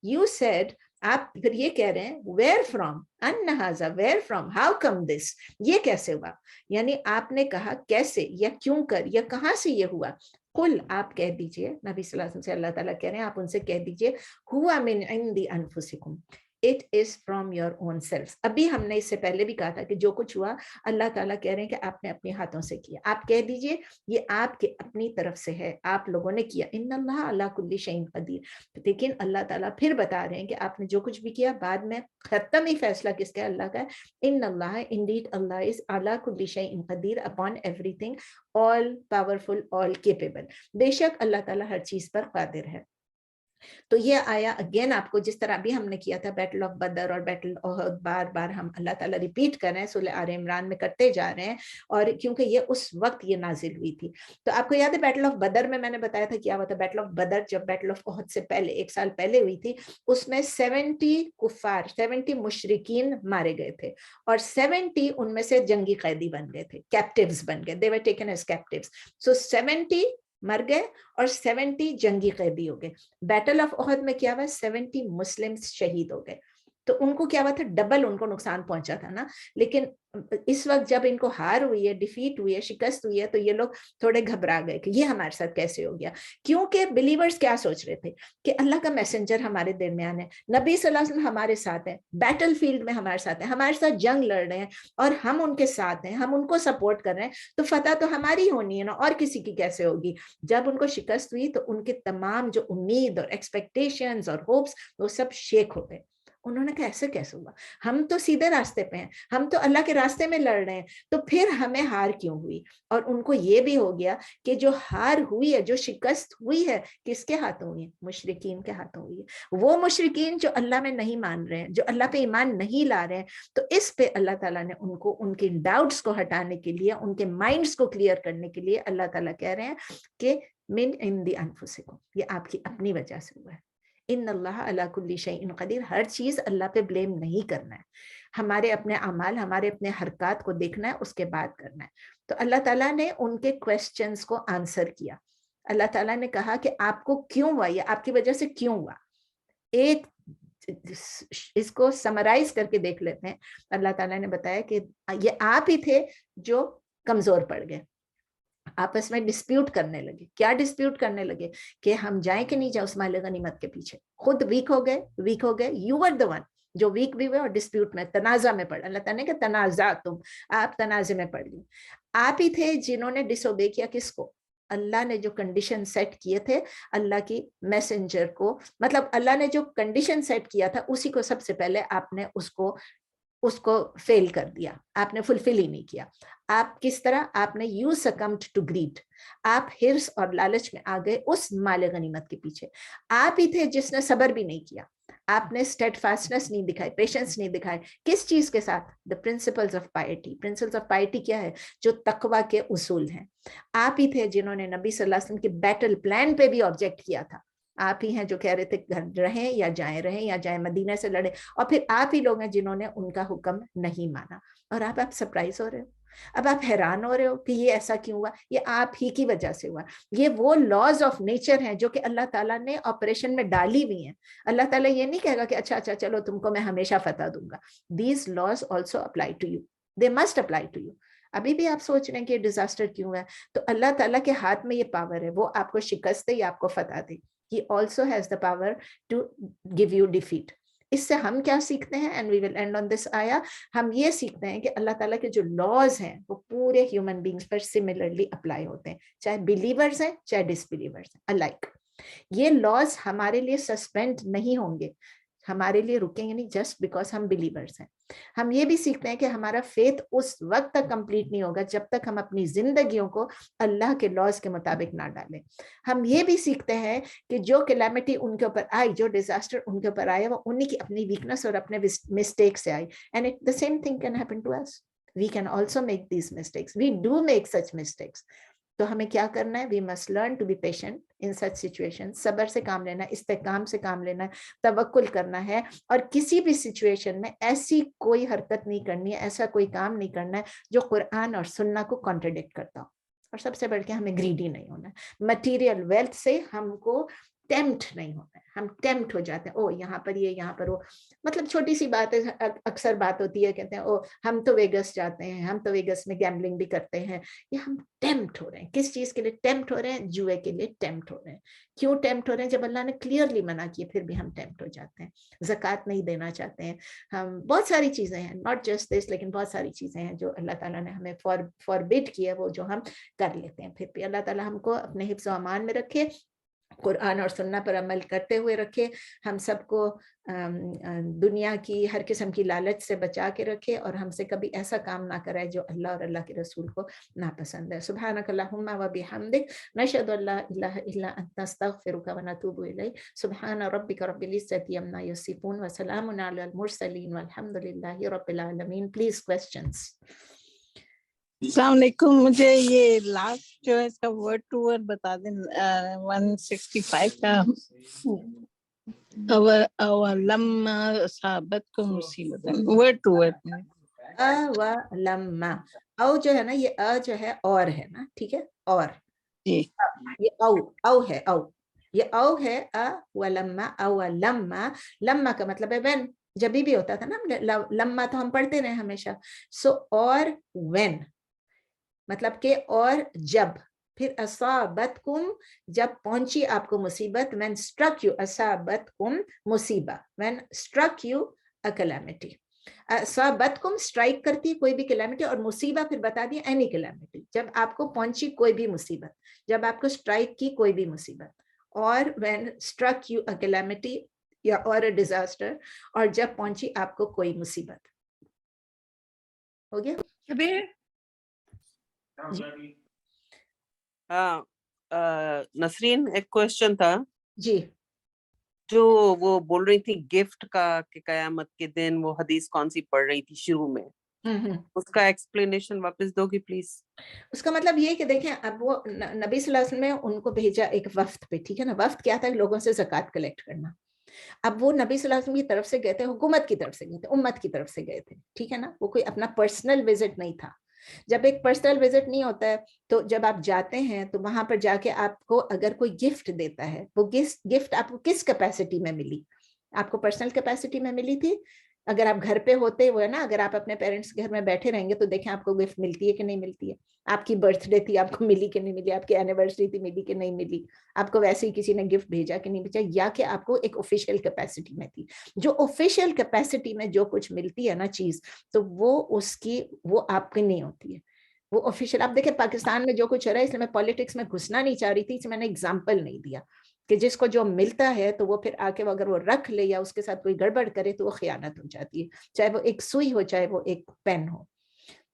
you said, آپ پھر یہ کہہ رہے ہیں where from, in ھذا, where from, how come this, یہ کیسے ہوا, یعنی آپ نے کہا کیسے یا کیوں کر یا کہاں سے یہ ہوا. قل, آپ کہہ دیجئے, نبی صلی اللہ علیہ وسلم سے اللہ تعالیٰ کہہ رہے ہیں آپ ان سے کہہ دیجئے, ہوا من عند انفسکم, it is from your own selves. ابھی ہم نے اس سے پہلے بھی کہا تھا کہ جو کچھ ہوا اللہ تعالیٰ کہہ رہے ہیں کہ آپ نے اپنے ہاتھوں سے کیا. آپ کہہ دیجئے یہ آپ کے اپنی طرف سے ہے, آپ لوگوں نے کیا. ان اللہ علی کل شیء قدیر. لیکن اللہ تعالیٰ پھر بتا رہے ہیں کہ آپ نے جو کچھ بھی کیا بعد میں ختم ہی فیصلہ کس کا ہے؟ اللہ کا ہے. ان اللہ, indeed Allah is علی کل شیء قدیر, upon everything, all powerful, all capable. بے شک اللہ تعالیٰ ہر چیز پر قادر ہے. تو یہ آیا اگین آپ کو, جس طرح بھی ہم نے کیا تھا بیٹل آف بدر اور بیٹل احد, بار بار ہم اللہ تعالیٰ ریپیٹ کر رہے ہیں, سورہ آل عمران میں کرتے جا رہے ہیں, اور کیونکہ یہ اس وقت یہ نازل ہوئی تھی. تو آپ کو یاد ہے بیٹل آف بدر میں نے بتایا تھا کیا ہوا تھا. بیٹل آف بدر جب بیٹل آف احد سے پہلے 1 سال پہلے ہوئی تھی, اس میں 70 کفار, 70 مشرکین مارے گئے تھے, اور 70 ان میں سے جنگی قیدی بن گئے تھے, کیپٹیوز بن گئے, they were taken as captives. So 70 مر گئے اور 70 جنگی قیدی ہو گئے. بیٹل آف احد میں کیا ہوا, 70 مسلمز شہید ہو گئے. تو ان کو کیا ہوا تھا, ڈبل ان کو نقصان پہنچا تھا نا. لیکن اس وقت جب ان کو ہار ہوئی ہے, ڈیفیٹ ہوئی ہے, شکست ہوئی ہے, تو یہ لوگ تھوڑے گھبرا گئے کہ یہ ہمارے ساتھ کیسے ہو گیا. کیونکہ بلیورز کیا سوچ رہے تھے کہ اللہ کا میسنجر ہمارے درمیان ہے, نبی صلی اللہ علیہ وسلم ہمارے ساتھ ہیں, بیٹل فیلڈ میں ہمارے ساتھ ہیں, ہمارے ساتھ جنگ لڑ رہے ہیں, اور ہم ان کے ساتھ ہیں, ہم ان کو سپورٹ کر رہے ہیں, تو فتح تو ہماری ہونی ہے نا, اور کسی کی کیسے ہوگی. جب ان کو شکست ہوئی تو ان کے تمام جو امید اور ایکسپیکٹیشنز اور ہوپس وہ سب شیک ہو گئے. انہوں نے کہا ایسے کیسے ہوا, ہم تو سیدھے راستے پہ ہیں, ہم تو اللہ کے راستے میں لڑ رہے ہیں, تو پھر ہمیں ہار کیوں ہوئی. اور ان کو یہ بھی ہو گیا کہ جو ہار ہوئی ہے, جو شکست ہوئی ہے, کس کے ہاتھوں ہوئی ہے, مشرکین کے ہاتھوں ہوئی ہے. وہ مشرکین جو اللہ میں نہیں مان رہے ہیں, جو اللہ پہ ایمان نہیں لا رہے ہیں. تو اس پہ اللہ تعالیٰ نے ان کو, ان کے ڈاؤٹس کو ہٹانے کے لیے, ان کے مائنڈس کو کلیئر کرنے کے لیے اللہ تعالیٰ کہہ رہے ہیں کہ من عند انفسکم, یہ آپ کی اپنی وجہ سے ہوا ہے, ان اللہ علی کل شیء قدیر. ہر چیز اللہ پہ بلیم نہیں کرنا ہے, ہمارے اپنے اعمال, ہمارے اپنے حرکات کو دیکھنا ہے, اس کے بعد کرنا ہے. تو اللہ تعالیٰ نے ان کے کویسچنس کو آنسر کیا. اللہ تعالیٰ نے کہا کہ آپ کو کیوں ہوا, یہ آپ کی وجہ سے کیوں ہوا. ایک اس کو سمرائز کر کے دیکھ لیتے ہیں. اللہ تعالیٰ نے بتایا کہ یہ آپ ہی تھے جو کمزور پڑ گئے, آپس میں ڈسپیوٹ کرنے لگے. کیا ڈسپیوٹ کرنے لگے کہ ہم جائیں کہ نہیں جائیں اس مال غنیمت کے پیچھے. خود ویک ہو گئے. یو ور دا ون جو ویک بھی ہوئے اور ڈسپیوٹ میں, تنازع میں پڑ. اللہ تعالیٰ نے کہ تنازع تم, آپ تنازع میں پڑ لی. آپ ہی تھے جنہوں نے ڈس اوبے کیا. کس کو؟ اللہ نے جو کنڈیشن سیٹ کیے تھے اللہ کی میسنجر کو, مطلب اللہ نے جو کنڈیشن سیٹ کیا تھا اسی کو سب سے پہلے آپ نے اس کو فیل کر دیا, آپ نے فلفل ہی نہیں کیا. آپ کس طرح, آپ نے یو سکمڈ ٹو گریڈ, آپ ہرس اور لالچ میں آ گئے اس مال غنیمت کے پیچھے. آپ ہی تھے جس نے صبر بھی نہیں کیا, آپ نے اسٹیڈ فاسٹنس نہیں دکھائی, پیشنس نہیں دکھائے. کس چیز کے ساتھ؟ The principles of piety. Principles of piety کیا ہے؟ جو تقوی کے اصول ہیں. آپ ہی تھے جنہوں نے نبی صلی اللہ علیہ وسلم کے بیٹل پلان پہ بھی آبجیکٹ کیا تھا. آپ ہی ہیں جو کہہ رہے تھے گھر رہیں یا جائیں مدینہ سے لڑیں, اور پھر آپ ہی لوگ ہیں جنہوں نے ان کا حکم نہیں مانا. اور آپ سرپرائز ہو رہے ہو, اب آپ حیران ہو رہے ہو کہ یہ ایسا کیوں ہوا. یہ آپ ہی کی وجہ سے ہوا. یہ وہ لاز آف نیچر ہیں جو کہ اللہ تعالیٰ نے آپریشن میں ڈالی ہوئی ہیں. اللہ تعالیٰ یہ نہیں کہے گا کہ اچھا چلو تم کو میں ہمیشہ فتح دوں گا. These laws also apply to you, they must apply to you. ابھی بھی آپ سوچ رہے ہیں کہ یہ ڈیزاسٹر کیوں ہے, تو اللہ تعالیٰ کے ہاتھ میں یہ پاور ہے, وہ آپ کو شکست دے یا آپ کو فتح دے. He also has the power to give you defeat. اس سے ہم کیا سیکھتے ہیں, and we will end on this ayah, ہم یہ سیکھتے ہیں کہ اللہ تعالیٰ کے جو لاز ہیں وہ پورے ہیومن بینگز پر سملرلی اپلائی ہوتے ہیں, چاہے بلیورز ہیں چاہے ڈس بلیورز ہیں alike. یہ لاز ہمارے لیے سسپینڈ نہیں ہوں گے, ہمارے لیے رکیں گے نہیں جسٹ بیکاز ہم بلیورز ہیں. ہم یہ بھی سیکھتے ہیں کہ ہمارا فیتھ اس وقت تک کمپلیٹ نہیں ہوگا جب تک ہم اپنی زندگیوں کو اللہ کے لاز کے مطابق نہ ڈالیں. ہم یہ بھی سیکھتے ہیں کہ جو کلیمٹی ان کے اوپر آئی, جو ڈیزاسٹر ان کے اوپر آیا, وہ انہی کی اپنی ویکنس اور اپنے مسٹیک سے آئی. And the same thing can happen to us. We can also make these mistakes. We do make such mistakes. تو ہمیں کیا کرنا ہے؟ We must learn to be patient in such situation. صبر سے کام لینا ہے, استحکام سے کام لینا ہے, توکل کرنا ہے, اور کسی بھی سچویشن میں ایسی کوئی حرکت نہیں کرنی ہے, ایسا کوئی کام نہیں کرنا ہے جو قرآن اور سنت کو کانٹرڈکٹ کرتا ہو. اور سب سے بڑھ کے ہمیں گریڈی نہیں ہونا ہے. مٹیریل ویلتھ سے ہم کو ٹیمپٹ نہیں ہوتا ہے. ہم ٹیمپٹ ہو جاتے ہیں, او یہاں پر یہ, یہاں پر وہ, مطلب چھوٹی سی بات ہے, اکثر بات ہوتی ہے, کہتے ہیں او ہم تو ویگس جاتے ہیں, ہم تو ویگس میں گیمبلنگ بھی کرتے ہیں. یہ ہم ٹیمپٹ ہو رہے ہیں. کس چیز کے لیے ٹیمپٹ ہو رہے ہیں؟ جوئے کے لیے ٹیمپٹ ہو رہے ہیں. کیوں ٹیمپٹ ہو رہے ہیں؟ جب اللہ نے کلیئرلی منع کیے پھر بھی ہم ٹیمپٹ ہو جاتے ہیں. زکوٰۃ نہیں دینا چاہتے ہیں ہم, بہت ساری چیزیں ہیں, ناٹ جسٹ دس, لیکن بہت ساری چیزیں ہیں جو اللہ تعالیٰ نے ہمیں فاربڈ کیا ہے, وہ جو ہم کر لیتے ہیں. پھر بھی اللہ تعالیٰ ہم کو اپنے حفظ و امان میں رکھے, قرآن اور سنت پر عمل کرتے ہوئے رکھے, ہم سب کو دنیا کی ہر قسم کی لالچ سے بچا کے رکھے, اور ہم سے کبھی ایسا کام نہ کرائے جو اللہ اور اللہ کے رسول کو ناپسند ہے. سبحانک اللہم و بحمدک, نشہد ان لا الہ الا انت, نستغفرک و نتوب الیک. سبحان ربک رب العزۃ عما یصفون وسلام علی المرسلین والحمد للہ رب العالمین. Please questions. السلام علیکم. مجھے یہ لاسٹ جو ہے اس کا ورڈ ٹو ورڈ بتا دیں, 165 کا. لما اصابتکم مصیبت, ورڈ ٹو ورڈ. لما, او جو ہے نا, یہ جو ہے اور ہے نا, ٹھیک ہے, اور جی یہ او ہے, یہ او ہے, ولما او لما. لما کا مطلب ہے وین, جب بھی ہوتا تھا نا, لما تو ہم پڑھتے رہے ہمیشہ. سو اور وین مطلب کہ اور جب. پھر اصابتکم, جب پہنچی آپ کو مصیبت. when struck you, اصابتکم مصیبہ, when struck you a calamity. اصابتکم اسٹرائک کرتی کوئی بھی کلیمٹی, اور مصیبہ پھر بتا دیا اینی کلیمٹی, جب آپ کو پہنچی کوئی بھی مصیبت, جب آپ کو اسٹرائک کی کوئی بھی مصیبت. اور when struck you a calamity یا اور a disaster, اور جب پہنچی آپ کو کوئی مصیبت. ہو گیا؟ نسرین, ایک کوشچن تھا جی, جو وہ بول رہی تھی گفٹ کا, کہ قیامت کے دن وہ حدیث کون سی پڑھ رہی تھی شروع میں, اس کا ایکسپلینیشن واپس دو گی پلیز. اس کا مطلب یہ کہ دیکھیں, اب وہ نبی صلی اللہ علیہ وسلم نے ان کو بھیجا ایک وفد پہ, ٹھیک ہے نا. وفد کیا تھا؟ لوگوں سے زکوٰۃ کلیکٹ کرنا. اب وہ نبی صلی اللہ علیہ وسلم کی طرف سے گئے تھے, حکومت کی طرف سے گئے تھے, امت کی طرف سے گئے تھے, ٹھیک ہے نا, وہ کوئی اپنا پرسنل وزٹ نہیں تھا. جب ایک پرسنل وزٹ نہیں ہوتا ہے تو جب آپ جاتے ہیں تو وہاں پر جا کے آپ کو اگر کوئی گفٹ دیتا ہے, وہ گفٹ آپ کو کس کیپیسٹی میں ملی؟ آپ کو پرسنل کیپیسٹی میں ملی تھی. اگر آپ گھر پہ ہوتے وہ ہے نا, اگر آپ اپنے پیرنٹس کے گھر میں بیٹھے رہیں گے تو دیکھیں آپ کو گفٹ ملتی ہے کہ نہیں ملتی ہے. آپ کی برتھ ڈے تھی, آپ کو ملی کہ نہیں ملی, آپ کی اینیورسری تھی, ملی کہ نہیں ملی, آپ کو ویسے ہی کسی نے گفٹ بھیجا کہ نہیں بھیجا, یا کہ آپ کو ایک آفیشیل کیپیسٹی میں تھی. جو آفیشیل کیپیسٹی میں جو کچھ ملتی ہے نا چیز, تو وہ اس کی وہ آپ کی نہیں ہوتی ہے, وہ آفیشیل. آپ دیکھیں پاکستان میں جو کچھ ہو رہا ہے, اس لیے میں پالیٹکس میں گھسنا نہیں چاہ رہی تھی, اس میں نے ایگزامپل نہیں دیا کہ جس کو جو ملتا ہے تو وہ پھر آ کے اگر وہ رکھ لے یا اس کے ساتھ کوئی گڑبڑ کرے تو وہ خیانت ہو جاتی ہے, چاہے وہ ایک سوئی ہو چاہے وہ ایک پین ہو.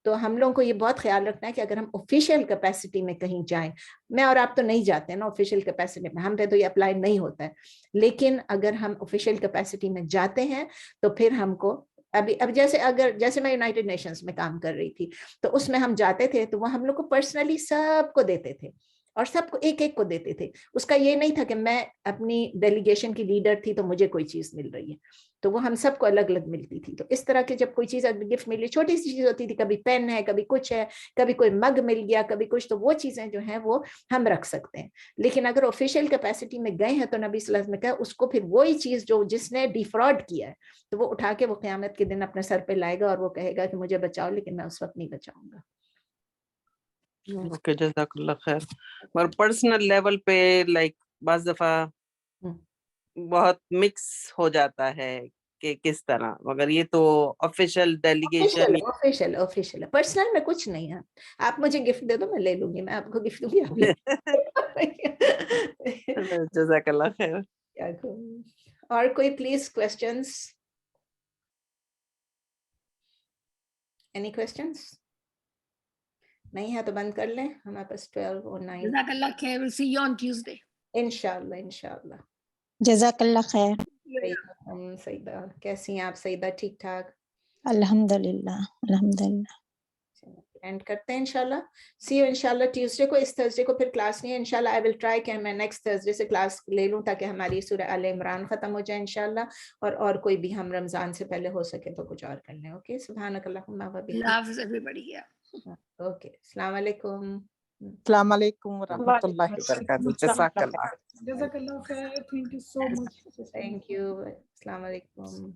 تو ہم لوگوں کو یہ بہت خیال رکھنا ہے کہ اگر ہم آفیشیل کیپیسٹی میں کہیں جائیں, میں اور آپ تو نہیں جاتے ہیں نا آفیشیل کیپیسٹی میں, ہم پہ تو یہ اپلائی نہیں ہوتا ہے, لیکن اگر ہم آفیشیل کیپیسٹی میں جاتے ہیں تو پھر ہم کو اب جیسے میں یونائٹڈ نیشنز میں کام کر رہی تھی تو اس میں ہم جاتے تھے تو وہ ہم لوگ کو پرسنلی سب کو دیتے تھے اور سب کو ایک ایک کو دیتے تھے. اس کا یہ نہیں تھا کہ میں اپنی ڈیلیگیشن کی لیڈر تھی تو مجھے کوئی چیز مل رہی ہے, تو وہ ہم سب کو الگ الگ ملتی تھی. تو اس طرح کے جب کوئی چیز گفٹ ملی, چھوٹی سی چیز ہوتی تھی, کبھی پین ہے, کبھی کچھ ہے, کبھی کوئی مگ مل گیا, کبھی کچھ, تو وہ چیزیں جو ہیں وہ ہم رکھ سکتے ہیں. لیکن اگر آفیشیل کیپیسٹی میں گئے ہیں تو نبی صلی اللہ علیہ وسلم نے کہا اس کو پھر وہی چیز جو جس نے ڈیفراڈ کیا ہے تو وہ اٹھا کے وہ قیامت کے دن اپنے سر پہ لائے گا اور وہ کہے گا کہ مجھے بچاؤ, لیکن میں اس وقت نہیں بچاؤں گا. اوکے, جزاک اللہ خیر. اور پرسنل لیول پہ لائک بعض دفعہ بہت مکس ہو جاتا ہے کہ کس طرح, مگر یہ تو آفیشیل ڈیلیگیشن آفیشیل پرسنل میں کچھ نہیں ہے. آپ مجھے گفٹ دے دو, میں لے لوں گی, میں آپ کو گفٹ دوں گی, آپ لے. جزاک اللہ خیر. اور کوئی پلیز کوسچنس, اینی کوسچنس؟ نہیں ہے تو بند کر لیں, ہمارے پاس 12:09. جزاک اللہ خیر. We'll see you on Tuesday. انشاءاللہ. جزاک اللہ خیر. سعیدہ کیسی ہیں آپ؟ سعیدہ ٹھیک ٹھاک؟ الحمدللہ الحمدللہ. اینڈ کرتے ہیں انشاءاللہ. سی یو انشاءاللہ ٹیوزڈے کو. اس تھرسڈے کو پھر کلاس نہیں ہے انشاءاللہ. آئی ول ٹرائی کہ میں نیکسٹ تھرسڈے سے کلاس لے لوں تاکہ ہماری سورہ آل عمران ختم ہو جائے انشاءاللہ, اور کوئی بھی ہم رمضان سے پہلے ہو سکے تو کچھ اور کر لیں. اوکے, سبحانک اللہم و بحمدک. اللہ حافظ everybody. اوکے, السلام علیکم. السلام علیکم ورحمۃ اللہ وبرکاتہ. جزاک اللہ. جزاک اللہ خیر. Thank you so much. Thank you. السلام علیکم.